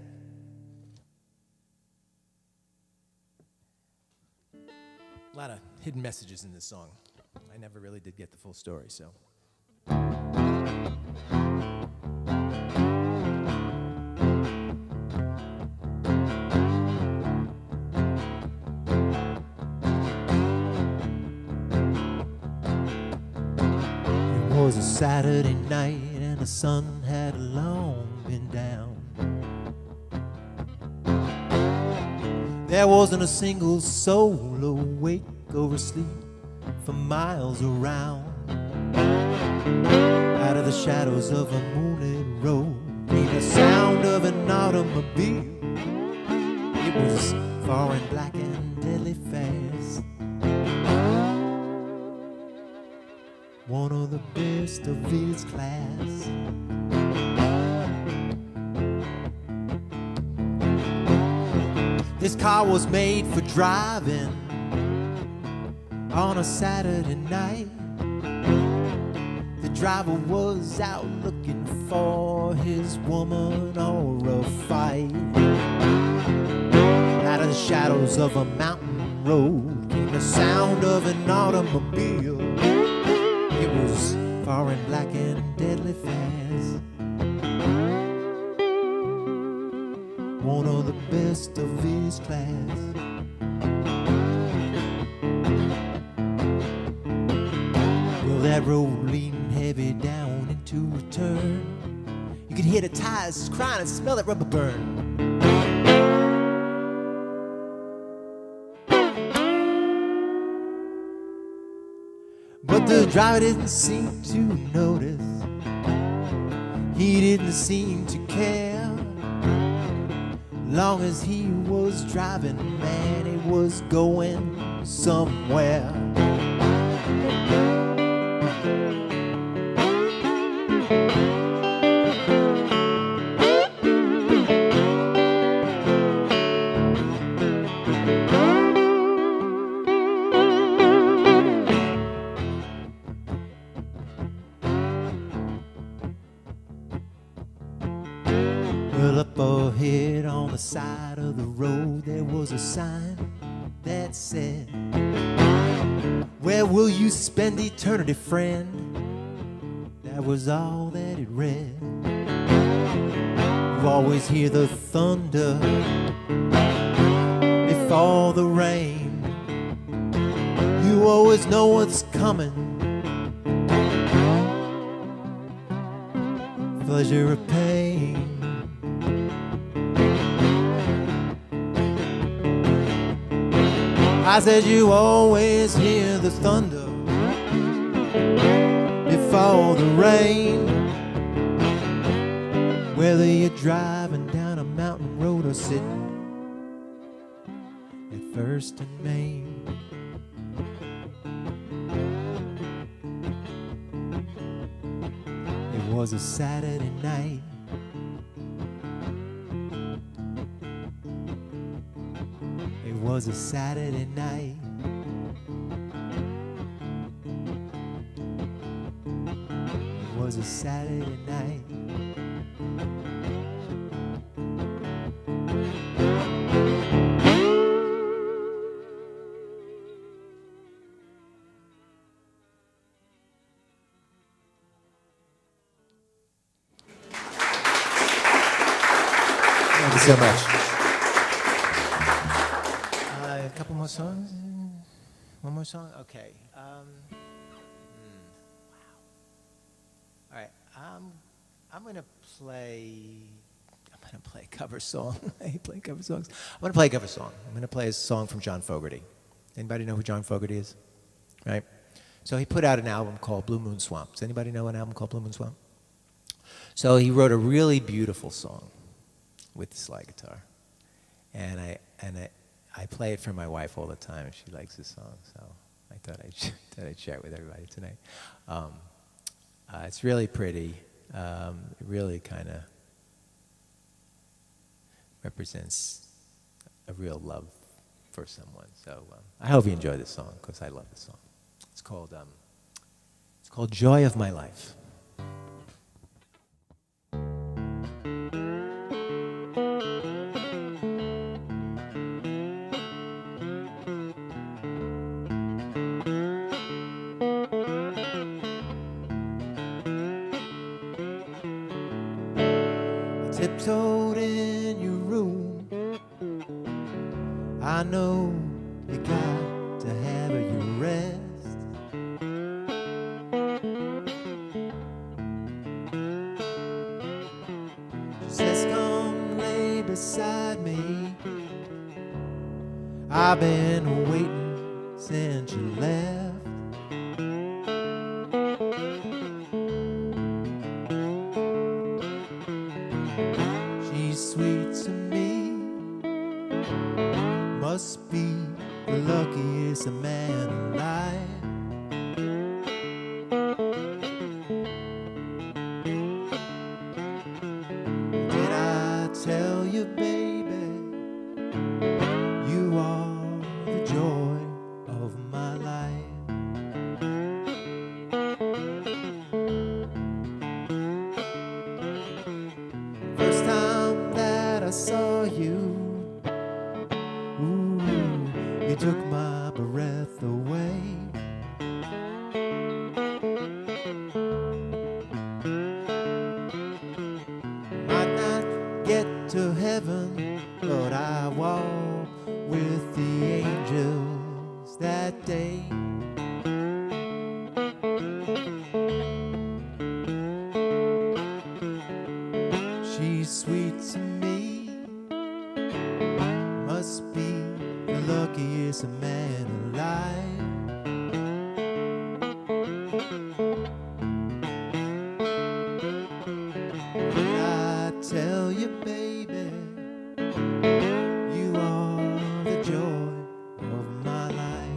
A lot of hidden messages in this song. I never really did get the full story, so. Saturday night and the sun had long been down. There wasn't a single soul awake or asleep for miles around. Out of the shadows of a moonlit road came the sound of an automobile. It was far and black and deadly fast. One of the best of its class. This car was made for driving on a Saturday night. The driver was out looking for his woman or a fight. Out of the shadows of a mountain road came the sound of an automobile. It was far and black and deadly fast. One of the best of his class. Well, that road leaned heavy down into a turn. You could hear the tires crying and smell that rubber burn. But the driver didn't seem to notice. He didn't seem to care. Long as he was driving, man, he was going somewhere. Well, up ahead on the side of the road there was a sign that said, "Where will you spend eternity, friend?" That was all that it read. You always hear the thunder before the rain. You always know what's coming. Pleasure or pain. I said you always hear the thunder before the rain. Whether you're driving down a mountain road or sitting at First and Main. It was a Saturday night. It was a Saturday night. It was a Saturday night. Thank you so much. A couple more songs? One more song? Okay. Wow. All right. I'm gonna play a cover song. I hate playing cover songs. I'm gonna play a cover song. I'm gonna play a song from John Fogerty. Anybody know who John Fogerty is? Right? So he put out an album called Blue Moon Swamp. Does anybody know an album called Blue Moon Swamp? So he wrote a really beautiful song with the slide guitar. And I play it for my wife all the time, and she likes this song, so I thought I'd share it with everybody tonight. It's really pretty. It really kind of represents a real love for someone. So I hope you enjoy this song, because I love this song. It's called "Joy of My Life." Tiptoed in your room. I know you got to have your rest. beside me. I've been waiting since you left. She's sweet to me, must be the luckiest man alive. Did I tell you, baby, you are the joy of my life? First time that I saw you, ooh, you took my breath away. Might not get to heaven, but I walk with the angels that day. She's sweet to me, must be the luckiest man alive. Did I tell you, baby, you are the joy of my life?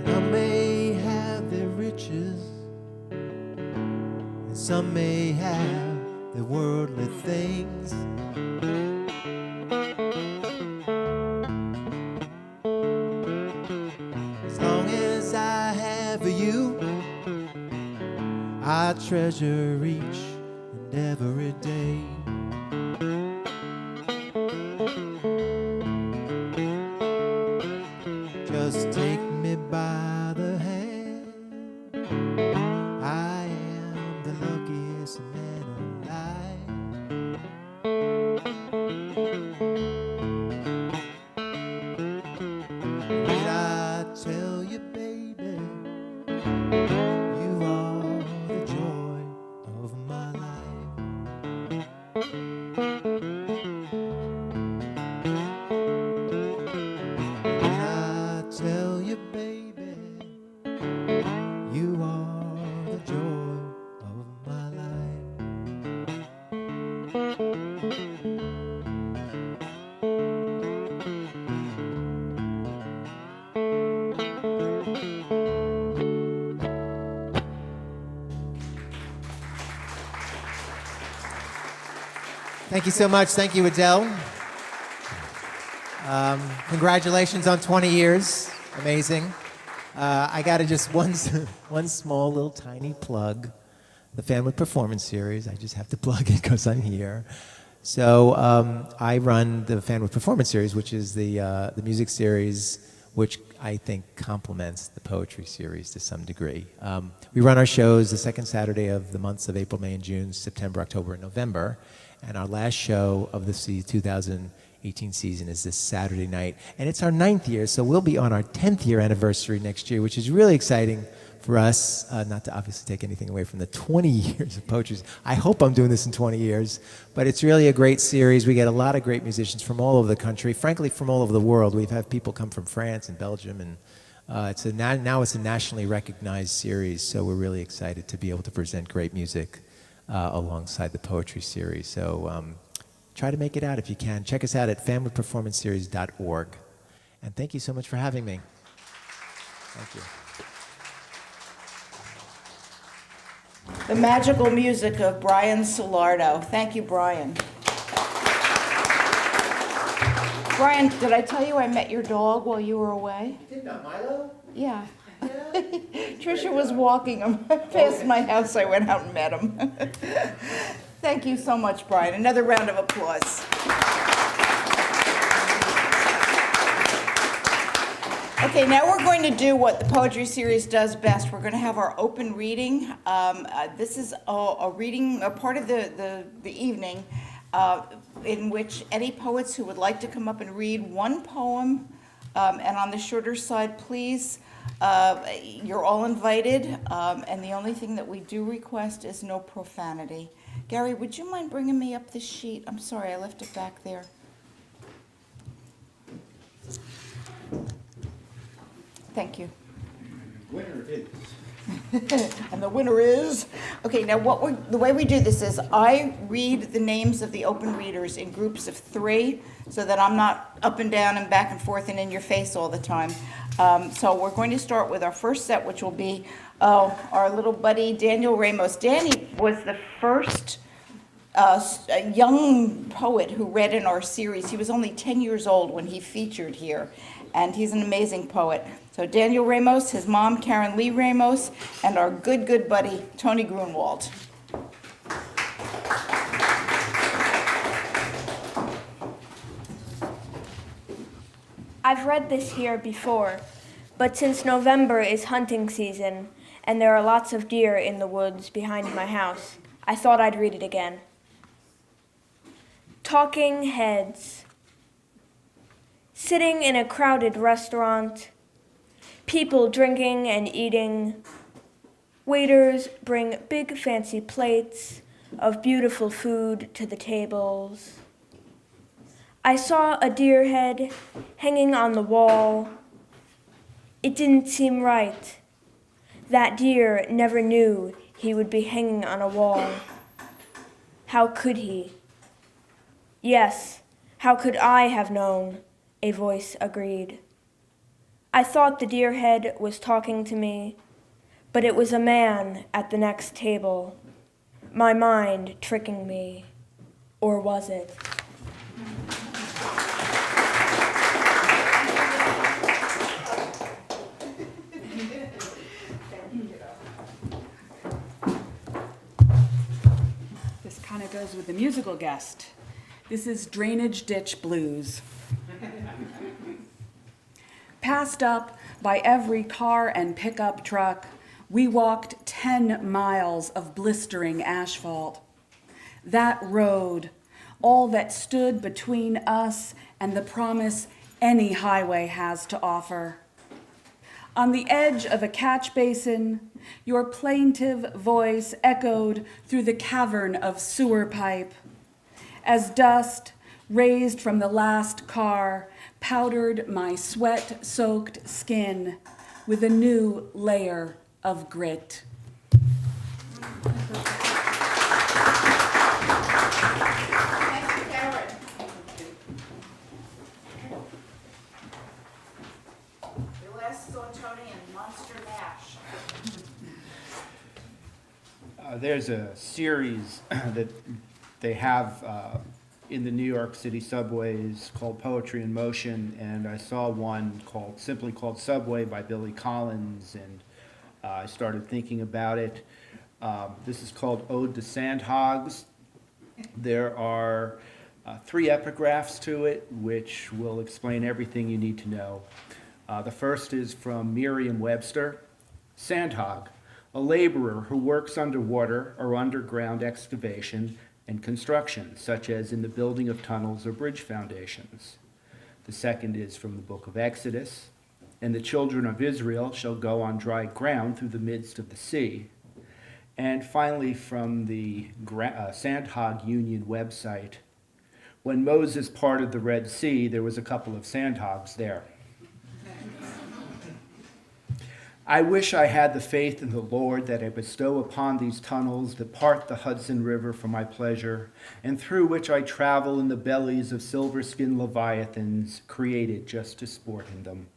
Some may have their riches, and some may have their worldly things. As long as I have you, I treasure each and every day. Just take me by the hand. I am the luckiest man alive. Did I tell you, baby, you are the joy of my life? Did I tell you, baby, you are the joy of my life? Thank you so much. Thank you, Adele. Congratulations on 20 years. Amazing. I got to just one small little tiny plug. The Fanwood Performance Series. I just have to plug it because I'm here. So I run the Fanwood Performance Series, which is the music series which I think complements the poetry series to some degree. We run our shows the second Saturday of the months of April, May, and June, September, October, and November. And our last show of the 2018 season is this Saturday night. And it's our 9th year, so we'll be on our 10th year anniversary next year, which is really exciting for us, not to obviously take anything away from the 20 years of poetry. I hope I'm doing this in 20 years, but it's really a great series. We get a lot of great musicians from all over the country, frankly, from all over the world. We've had people come from France and Belgium, and now it's a nationally recognized series, so we're really excited to be able to present great music alongside the poetry series. So try to make it out if you can. Check us out at fanwoodperformanceseries.org. And thank you so much for having me. Thank you. The magical music of Brian Solardo. Thank you, Brian. Brian, did I tell you I met your dog while you were away? You did not, Milo? Yeah. Tricia was walking him past my house. I went out and met him. Thank you so much, Brian. Another round of applause. Okay, now we're going to do what the poetry series does best. We're going to have our open reading. This is a reading, a part of the evening in which any poets who would like to come up and read one poem, and on the shorter side, please, you're all invited, and the only thing that we do request is no profanity. Gary, would you mind bringing me up the sheet? I'm sorry, I left it back there. Thank you. Winner is. And the winner is, okay, now the way we do this is I read the names of the open readers in groups of 3 so that I'm not up and down and back and forth and in your face all the time. So we're going to start with our first set, which will be our little buddy Daniel Ramos. Danny was the first a young poet who read in our series. He was only 10 years old when he featured here, and he's an amazing poet. So Daniel Ramos, his mom, Karen Lee Ramos, and our good buddy, Tony Grunwald. I've read this here before, but since November is hunting season, and there are lots of deer in the woods behind my house, I thought I'd read it again. Talking heads. Sitting in a crowded restaurant, people drinking and eating. Waiters bring big fancy plates of beautiful food to the tables. I saw a deer head hanging on the wall. It didn't seem right. That deer never knew he would be hanging on a wall. How could he? Yes, how could I have known? A voice agreed. I thought the deer head was talking to me, but it was a man at the next table. My mind tricking me. Or was it? This kind of goes with the musical guest. This is Drainage Ditch Blues. Passed up by every car and pickup truck, we walked 10 miles of blistering asphalt. That road, all that stood between us and the promise any highway has to offer. On the edge of a catch basin, your plaintive voice echoed through the cavern of sewer pipe. As dust, raised from the last car, powdered my sweat-soaked skin with a new layer of grit. Thank you, Karen. Your last is on Tony and Monster Mash. There's a series that they have in the New York City subways called Poetry in Motion, and I saw one simply called Subway by Billy Collins, and I started thinking about it. This is called Ode to Sandhogs. There are 3 epigraphs to it, which will explain everything you need to know. The first is from Merriam-Webster. Sandhog, a laborer who works underwater or underground excavation and construction, such as in the building of tunnels or bridge foundations. The second is from the book of Exodus. And the children of Israel shall go on dry ground through the midst of the sea. And finally, from the Sandhog Union website, when Moses parted the Red Sea, there was a couple of sandhogs there. I wish I had the faith in the Lord that I bestow upon these tunnels that part the Hudson River for my pleasure, and through which I travel in the bellies of silver-skinned leviathans created just to sport in them.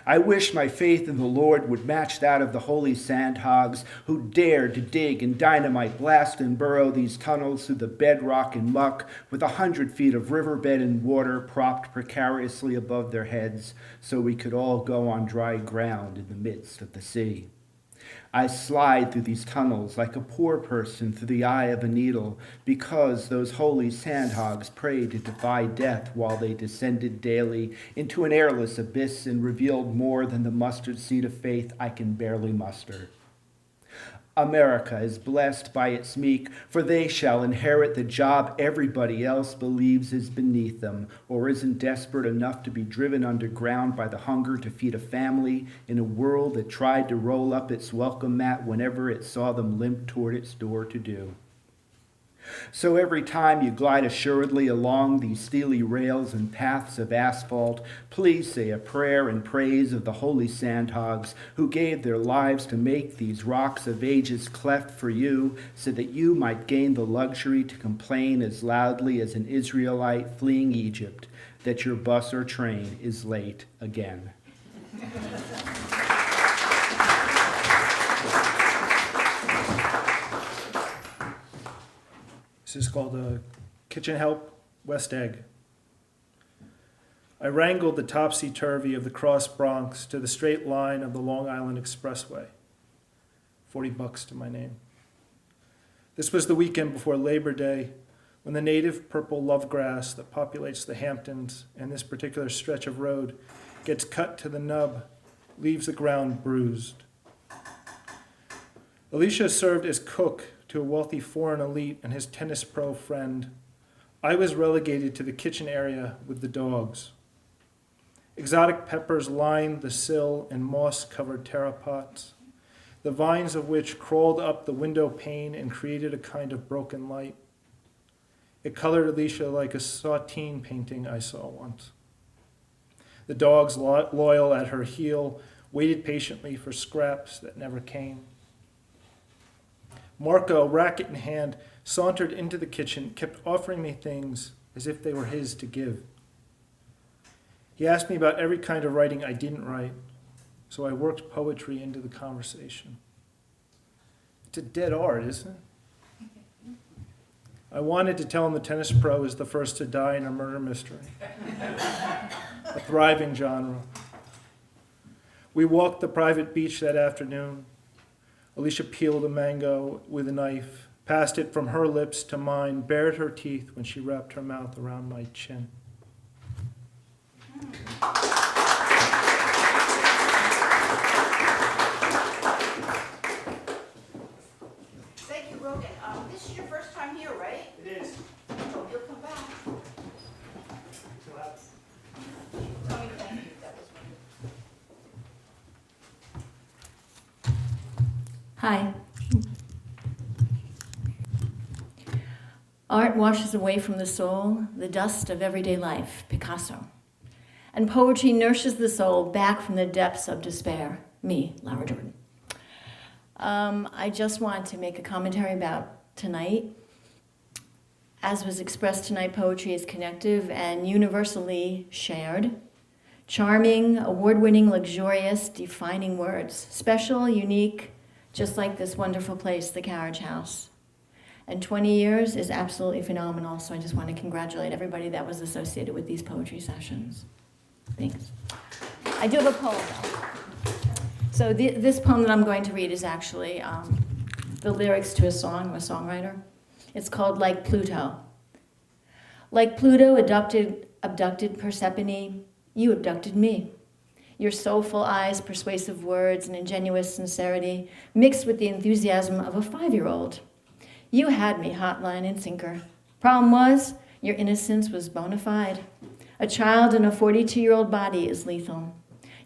I wish my faith in the Lord would match that of the holy sandhogs who dared to dig and dynamite, blast and burrow these tunnels through the bedrock and muck with 100 feet of riverbed and water propped precariously above their heads so we could all go on dry ground in the midst of the sea. I slide through these tunnels like a poor person through the eye of a needle because those holy sandhogs prayed to defy death while they descended daily into an airless abyss and revealed more than the mustard seed of faith I can barely muster. America is blessed by its meek, for they shall inherit the job everybody else believes is beneath them, or isn't desperate enough to be driven underground by the hunger to feed a family in a world that tried to roll up its welcome mat whenever it saw them limp toward its door to do. So every time you glide assuredly along these steely rails and paths of asphalt, please say a prayer in praise of the holy sandhogs who gave their lives to make these rocks of ages cleft for you so that you might gain the luxury to complain as loudly as an Israelite fleeing Egypt that your bus or train is late again. This is called a Kitchen Help West Egg. I wrangled the topsy-turvy of the cross Bronx to the straight line of the Long Island Expressway. $40 to my name. This was the weekend before Labor Day, when the native purple lovegrass that populates the Hamptons and this particular stretch of road gets cut to the nub, leaves the ground bruised. Alicia served as cook to a wealthy foreign elite and his tennis pro friend. I was relegated to the kitchen area with the dogs. Exotic peppers lined the sill and moss-covered terrapots, the vines of which crawled up the window pane and created a kind of broken light. It colored Alicia like a Sautine painting I saw once. The dogs, loyal at her heel, waited patiently for scraps that never came. Marco, racket in hand, sauntered into the kitchen, kept offering me things as if they were his to give. He asked me about every kind of writing I didn't write, so I worked poetry into the conversation. It's a dead art, isn't it? I wanted to tell him the tennis pro is the first to die in a murder mystery, a thriving genre. We walked the private beach that afternoon. Alicia peeled a mango with a knife, passed it from her lips to mine, bared her teeth when she wrapped her mouth around my chin. Thank you, Rogan. This is your first time here, right? It is. Oh, you'll come back. Tell me thank you. That was wonderful. Hi. Art washes away from the soul the dust of everyday life, Picasso. And poetry nurses the soul back from the depths of despair, me, Laura Jordan. I just want to make a commentary about tonight. As was expressed tonight, poetry is connective and universally shared. Charming, award-winning, luxurious, defining words. Special, unique, just like this wonderful place, the Carriage House. And 20 years is absolutely phenomenal, so I just want to congratulate everybody that was associated with these poetry sessions. Thanks. I do have a poem, though. So this poem that I'm going to read is actually the lyrics to a song, I'm a songwriter. It's called Like Pluto. Like Pluto abducted Persephone, you abducted me. Your soulful eyes, persuasive words, and ingenuous sincerity mixed with the enthusiasm of a 5-year-old. You had me hot line and sinker. Problem was, your innocence was bona fide. A child in a 42-year-old body is lethal.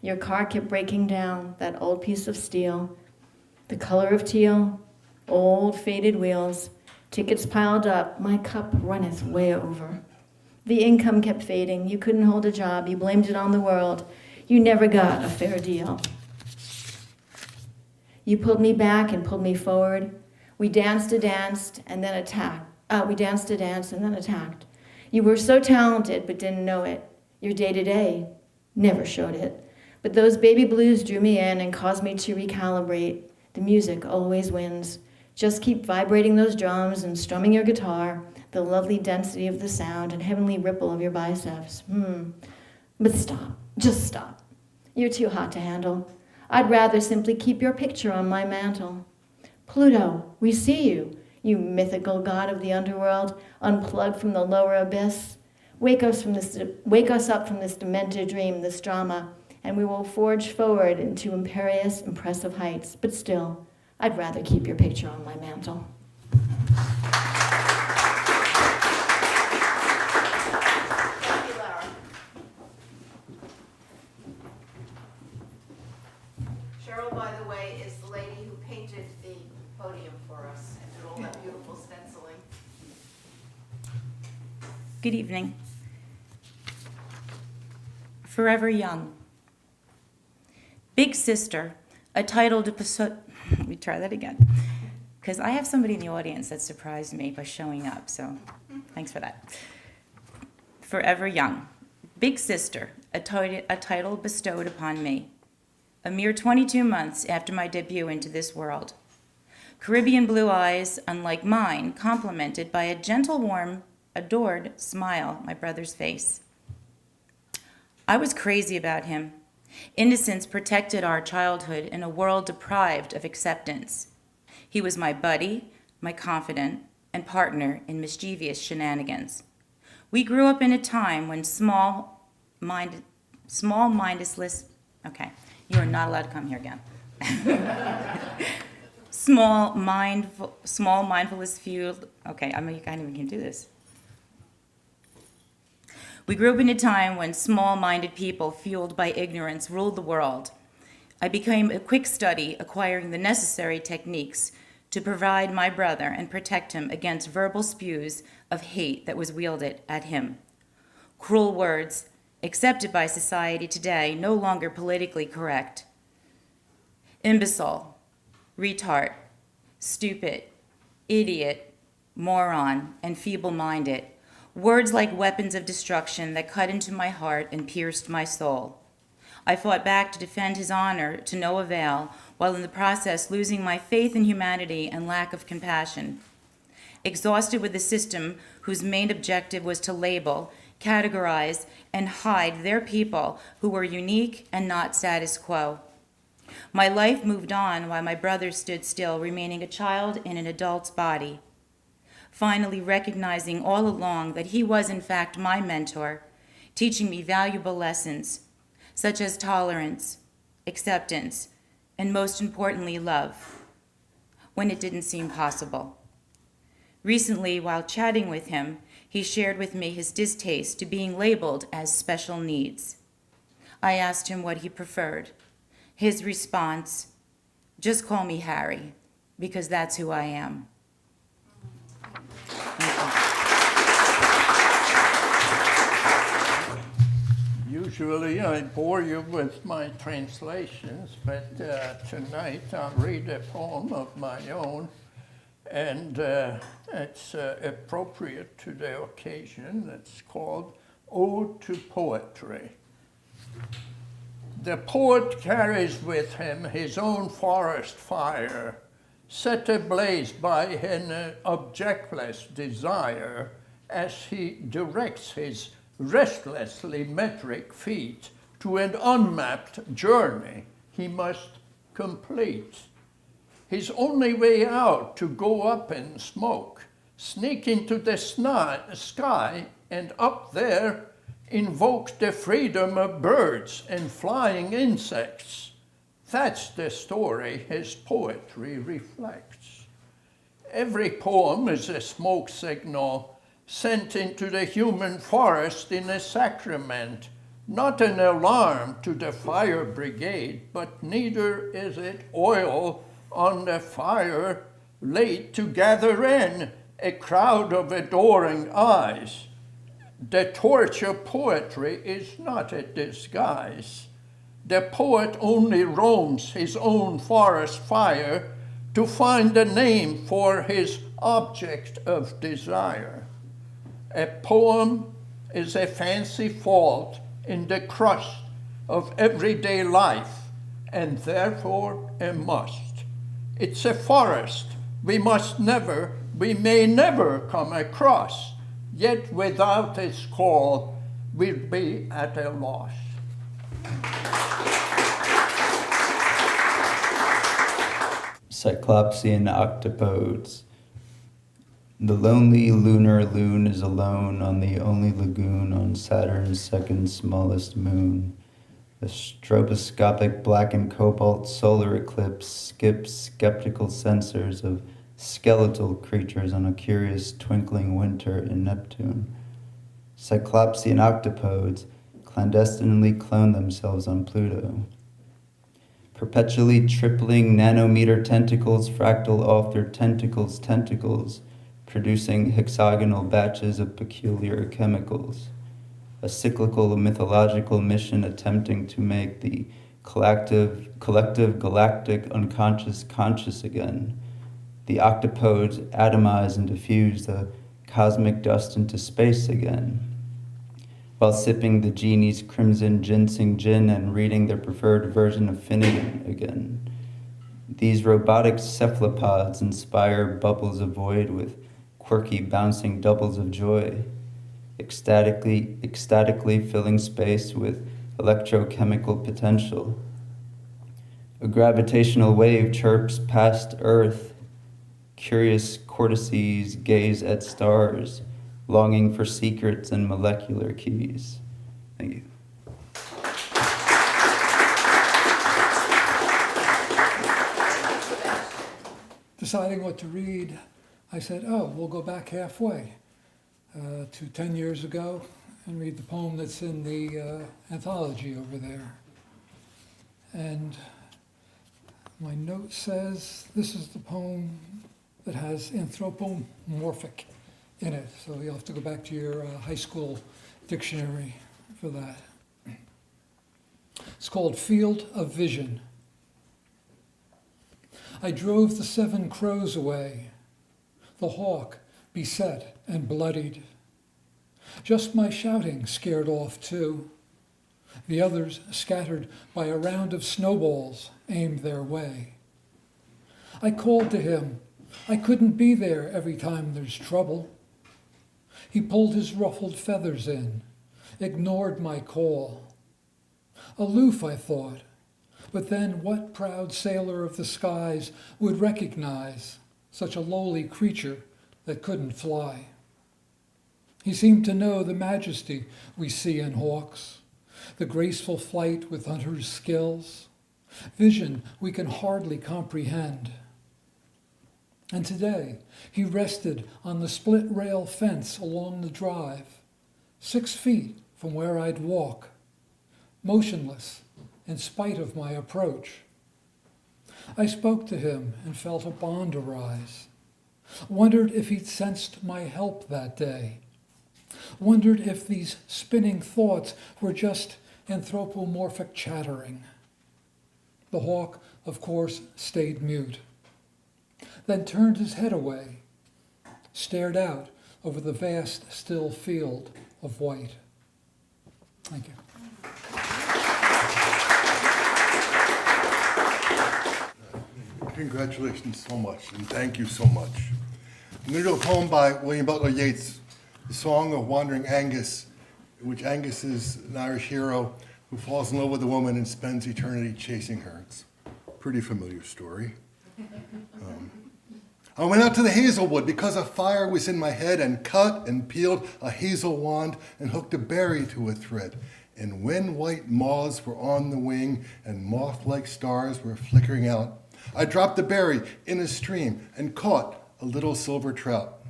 Your car kept breaking down, that old piece of steel. The color of teal, old faded wheels, tickets piled up, my cup runneth way over. The income kept fading, you couldn't hold a job, you blamed it on the world. You never got a fair deal. You pulled me back and pulled me forward. We danced a dance and then attacked. You were so talented but didn't know it. Your day-to-day never showed it. But those baby blues drew me in and caused me to recalibrate. The music always wins. Just keep vibrating those drums and strumming your guitar, the lovely density of the sound and heavenly ripple of your biceps. But stop. Just stop. You're too hot to handle. I'd rather simply keep your picture on my mantle. Pluto, we see you, you mythical god of the underworld, unplugged from the lower abyss. Wake us up from this demented dream, this drama, and we will forge forward into imperious, impressive heights. But still, I'd rather keep your picture on my mantle. Thank you, Lara. Cheryl, by the way, is the lady who painted the podium for us and did all that beautiful stenciling. Good evening. Forever Young. Big Sister, a titled episode. Let me try that again. Because I have somebody in the audience that surprised me by showing up, so thanks for that. Forever Young. Big Sister, a title bestowed upon me. A mere 22 months after my debut into this world. Caribbean blue eyes, unlike mine, complemented by a gentle, warm, adored smile, my brother's face. I was crazy about him. Innocence protected our childhood in a world deprived of acceptance. He was my buddy, my confidant, and partner in mischievous shenanigans. We grew up in a time when okay, you are not allowed to come here again. small mindfulness fueled, okay, I can't even do this. We grew up in a time when small-minded people fueled by ignorance ruled the world. I became a quick study, acquiring the necessary techniques to provide my brother and protect him against verbal spews of hate that was wielded at him. Cruel words, accepted by society today, no longer politically correct. Imbecile, retard, stupid, idiot, moron, and feeble-minded. Words like weapons of destruction that cut into my heart and pierced my soul. I fought back to defend his honor to no avail, while in the process losing my faith in humanity and lack of compassion. Exhausted with a system whose main objective was to label, categorize, and hide their people who were unique and not status quo. My life moved on while my brother stood still, remaining a child in an adult's body. Finally recognizing all along that he was in fact my mentor, teaching me valuable lessons, such as tolerance, acceptance, and most importantly, love, when it didn't seem possible. Recently, while chatting with him, he shared with me his distaste to being labeled as special needs. I asked him what he preferred. His response, just call me Harry, because that's who I am. Usually I bore you with my translations, but tonight I'll read a poem of my own, and it's appropriate to the occasion. It's called Ode to Poetry. The poet carries with him his own forest fire, set ablaze by an objectless desire, as he directs his restlessly metric feet to an unmapped journey he must complete. His only way out to go up in smoke, sneak into the sky, and up there invoke the freedom of birds and flying insects. That's the story his poetry reflects. Every poem is a smoke signal sent into the human forest in a sacrament, not an alarm to the fire brigade, but neither is it oil on the fire laid to gather in a crowd of adoring eyes. The torch of poetry is not a disguise. The poet only roams his own forest fire to find a name for his object of desire. A poem is a fancy fault in the crust of everyday life, and therefore a must. It's a forest we may never come across, yet without its call, we'll be at a loss. Cyclopsian octopodes. The lonely lunar loon is alone on the only lagoon on Saturn's second smallest moon. The stroboscopic black and cobalt solar eclipse skips skeptical sensors of skeletal creatures on a curious twinkling winter in Neptune. Cyclopsian octopodes clandestinely clone themselves on Pluto. Perpetually tripling nanometer tentacles fractal off their tentacles, producing hexagonal batches of peculiar chemicals. A cyclical mythological mission attempting to make the collective galactic unconscious conscious again. The octopodes atomize and diffuse the cosmic dust into space again, while sipping the genie's crimson ginseng gin and reading their preferred version of Finnegan again. These robotic cephalopods inspire bubbles of void with quirky bouncing doubles of joy, ecstatically filling space with electrochemical potential. A gravitational wave chirps past Earth. Curious courtesies gaze at stars, longing for secrets and molecular keys. Thank you. Deciding what to read, I said, oh, we'll go back halfway to 10 years ago and read the poem that's in the anthology over there. And my note says this is the poem that has anthropomorphic in it. So you'll have to go back to your high school dictionary for that. It's called Field of Vision. I drove the 7 crows away, the hawk beset and bloodied. Just my shouting scared off 2. The others, scattered by a round of snowballs, aimed their way. I called to him. I couldn't be there every time there's trouble. He pulled his ruffled feathers in, ignored my call. Aloof, I thought, but then what proud sailor of the skies would recognize such a lowly creature that couldn't fly? He seemed to know the majesty we see in hawks, the graceful flight with hunter's skills, vision we can hardly comprehend. And today, he rested on the split rail fence along the drive, 6 feet from where I'd walk, motionless in spite of my approach. I spoke to him and felt a bond arise, wondered if he'd sensed my help that day, wondered if these spinning thoughts were just anthropomorphic chattering. The hawk, of course, stayed mute, then turned his head away, stared out over the vast, still field of white. Thank you. Congratulations so much, and thank you so much. I'm going to do a poem by William Butler Yeats, The Song of Wandering Angus, in which Angus is an Irish hero who falls in love with a woman and spends eternity chasing her. It's a pretty familiar story. I went out to the hazelwood because a fire was in my head and cut and peeled a hazel wand and hooked a berry to a thread. And when white moths were on the wing and moth-like stars were flickering out, I dropped the berry in a stream and caught a little silver trout.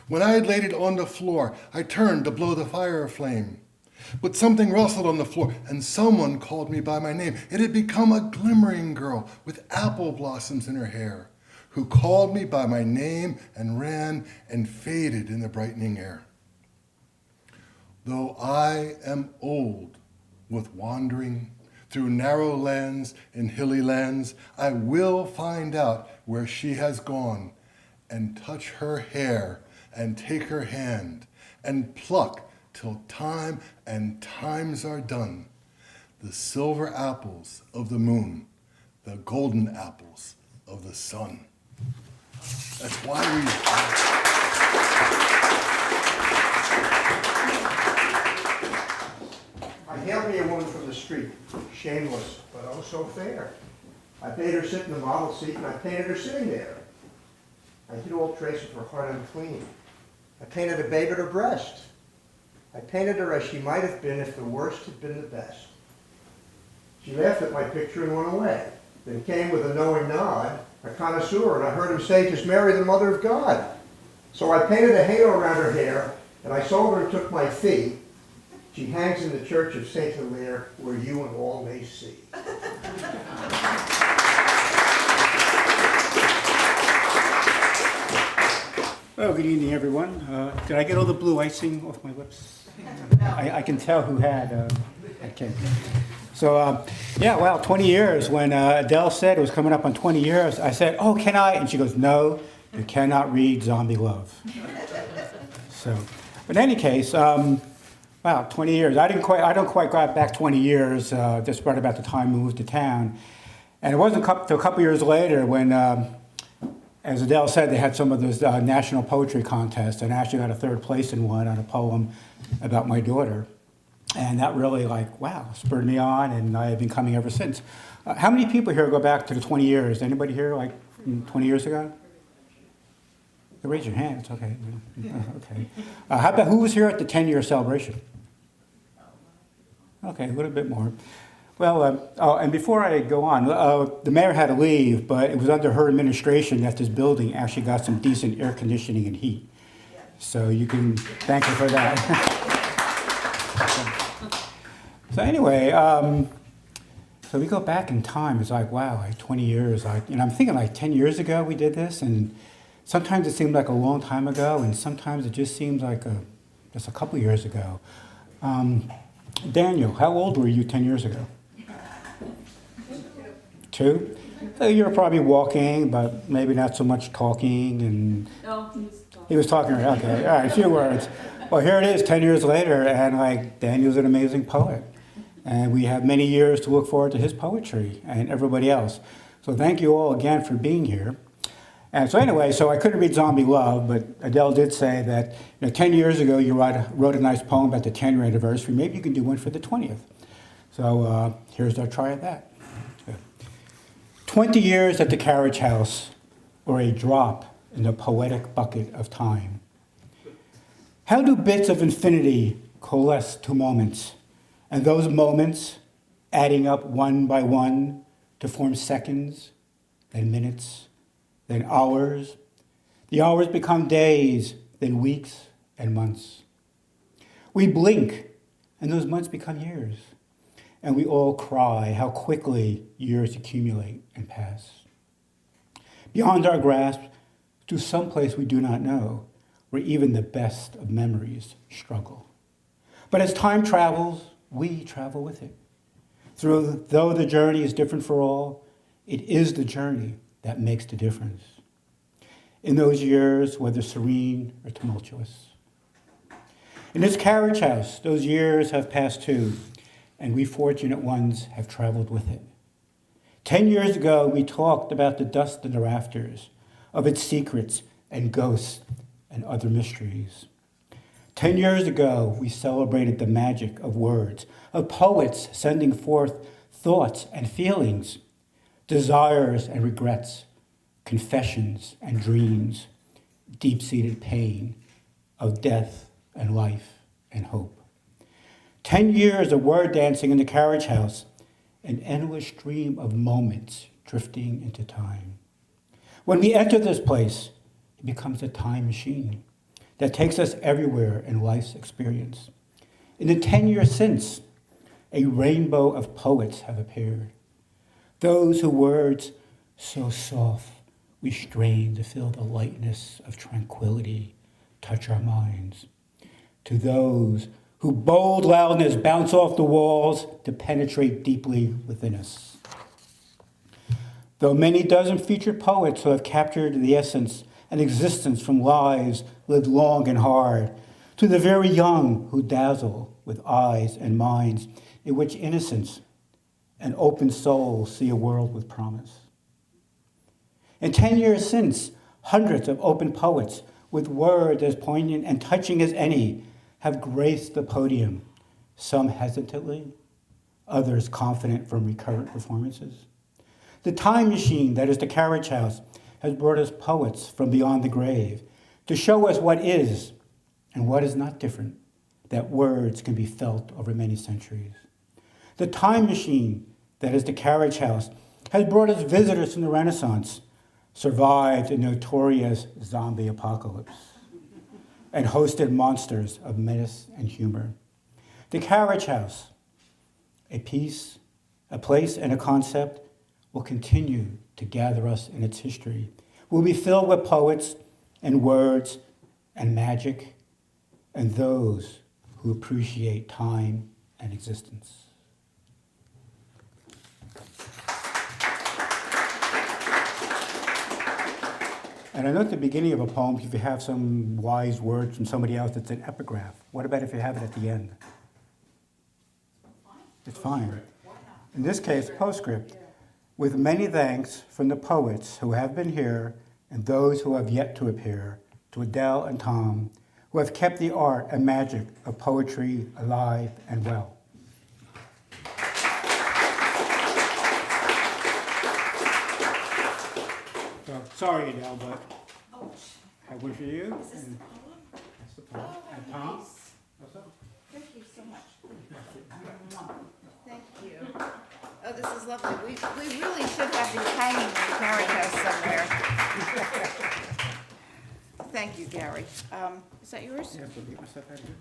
When I had laid it on the floor, I turned to blow the fire flame. But something rustled on the floor, and someone called me by my name. It had become a glimmering girl with apple blossoms in her hair, who called me by my name and ran and faded in the brightening air. Though I am old with wandering through narrow lands and hilly lands, I will find out where she has gone and touch her hair and take her hand and pluck till time and times are done the silver apples of the moon, the golden apples of the sun. That's why I hailed me a woman from the street, shameless, but oh so fair. I bade her sit in the model seat, and I painted her sitting there. I hid all trace of her heart unclean. I painted a babe at her breast. I painted her as she might have been if the worst had been the best. She laughed at my picture and went away, then came with a knowing nod, a connoisseur, and I heard him say, "'Tis Mary, the Mother of God." So I painted a halo around her hair, and I sold her and took my fee. She hangs in the church of Saint Hilaire, where you and all may see. Well, good evening, everyone. Did I get all the blue icing off my lips? I can tell who had. Okay. So, yeah, well, 20 years. When Adele said it was coming up on 20 years, I said, "Oh, can I?" And she goes, "No, you cannot read Zombie Love." So, but in any case, wow, 20 years. I don't quite got back 20 years, just right about the time we moved to town. And it wasn't until a couple years later when, as Adele said, they had some of those national poetry contests, and I actually got a third place in one on a poem about my daughter. And that really, spurred me on, and I have been coming ever since. How many people here go back to the 20 years? Anybody here, 20 years ago? Raise your hand, it's okay. Okay. How about who was here at the 10-year celebration? Okay, a little bit more. Well, and before I go on, the mayor had to leave, but it was under her administration that this building actually got some decent air conditioning and heat. So you can thank her for that. So anyway, so we go back in time. It's wow, 20 years. And I'm thinking 10 years ago we did this, and sometimes it seemed like a long time ago, and sometimes it just seems like just a couple years ago. Daniel, how old were you 10 years ago? 2? So you were probably walking, but maybe not so much talking. And No, he was talking. He was talking, okay, all right, a few words. Well, here it is, 10 years later, and Daniel's an amazing poet. And we have many years to look forward to his poetry and everybody else. So thank you all again for being here. And so anyway, so I couldn't read Zombie Love, but Adele did say that 10 years ago you wrote a nice poem about the 10-year anniversary. Maybe you can do one for the 20th. So here's our try at that. 20 years at the Carriage House, or a drop in the poetic bucket of time. How do bits of infinity coalesce to moments, and those moments adding up one by one to form seconds, then minutes, then hours. The hours become days, then weeks and months. We blink, and those months become years. And we all cry how quickly years accumulate and pass. Beyond our grasp, to some place we do not know, where even the best of memories struggle. But as time travels, we travel with it. Though the journey is different for all, it is the journey that makes the difference. In those years, whether serene or tumultuous. In this carriage house, those years have passed too, and we fortunate ones have traveled with it. 10 years ago, we talked about the dust in the rafters, of its secrets and ghosts and other mysteries. 10 years ago, we celebrated the magic of words, of poets sending forth thoughts and feelings, desires and regrets, confessions and dreams, deep-seated pain of death and life and hope. 10 years of word dancing in the carriage house, an endless stream of moments drifting into time. When we enter this place, it becomes a time machine that takes us everywhere in life's experience. In the 10 years since, a rainbow of poets have appeared. Those whose words so soft we strain to feel the lightness of tranquility touch our minds. To those whose bold loudness bounce off the walls to penetrate deeply within us. Though many dozen featured poets who have captured the essence and existence from lives lived long and hard, to the very young who dazzle with eyes and minds in which innocence and open souls see a world with promise. And 10 years since, hundreds of open poets with words as poignant and touching as any have graced the podium, some hesitantly, others confident from recurrent performances. The time machine that is the Carriage House has brought us poets from beyond the grave to show us what is and what is not different, that words can be felt over many centuries. The time machine that is the Carriage House has brought us visitors from the Renaissance, survived the notorious zombie apocalypse, and hosted monsters of menace and humor. The Carriage House, a piece, a place, and a concept, will continue to gather us in its history. Will be filled with poets and words and magic and those who appreciate time and existence. And I know at the beginning of a poem, if you have some wise words from somebody else, it's an epigraph. What about if you have it at the end? It's fine. In this case, postscript. With many thanks from the poets who have been here and those who have yet to appear, to Adele and Tom, who have kept the art and magic of poetry alive and well. So, sorry, Adele, but I have one for you. Is this and the poem? that's the poem. Oh, And Tom? nice. What's up? Thank you so much. Thank you. Oh, this is lovely. We really should have these hanging in the Carriage House somewhere. Thank you, Gary. Is that yours? Yeah, so get myself out of here.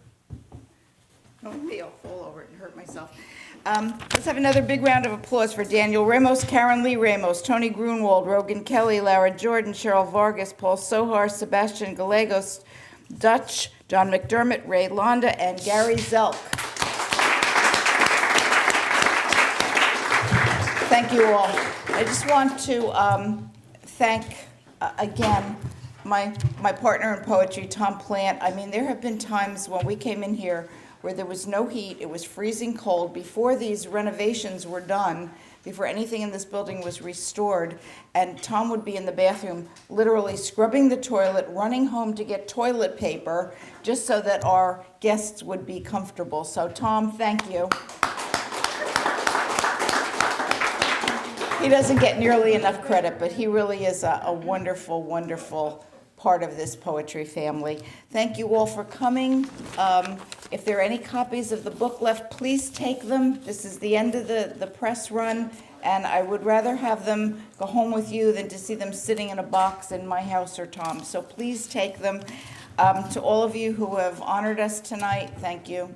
Oh, maybe I'll fall over it and hurt myself. Let's have another big round of applause for Daniel Ramos, Karen Lee Ramos, Tony Grunwald, Rogan Kelly, Lara Jordan, Cheryl Vargas, Paul Sohar, Sebastian Gallegos, Dutch, John McDermott, Ray Londa, and Gary Zelk. Thank you all. I just want to thank again my partner in poetry, Tom Plant. I mean, there have been times when we came in here where there was no heat, it was freezing cold, before these renovations were done, before anything in this building was restored, and Tom would be in the bathroom literally scrubbing the toilet, running home to get toilet paper, just so that our guests would be comfortable. So Tom, thank you. He doesn't get nearly enough credit, but he really is a wonderful, wonderful part of this poetry family. Thank you all for coming. If there are any copies of the book left, please take them. This is the end of the press run, and I would rather have them go home with you than to see them sitting in a box in my house or Tom's. So please take them. To all of you who have honored us tonight, thank you.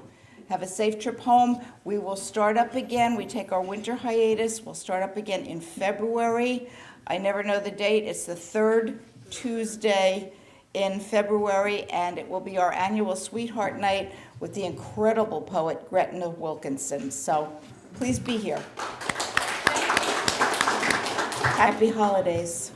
Have a safe trip home. We will start up again. We take our winter hiatus. We'll start up again in February. I never know the date. It's the third Tuesday in February, and it will be our annual Sweetheart Night with the incredible poet Gretna Wilkinson. So please be here. Happy holidays.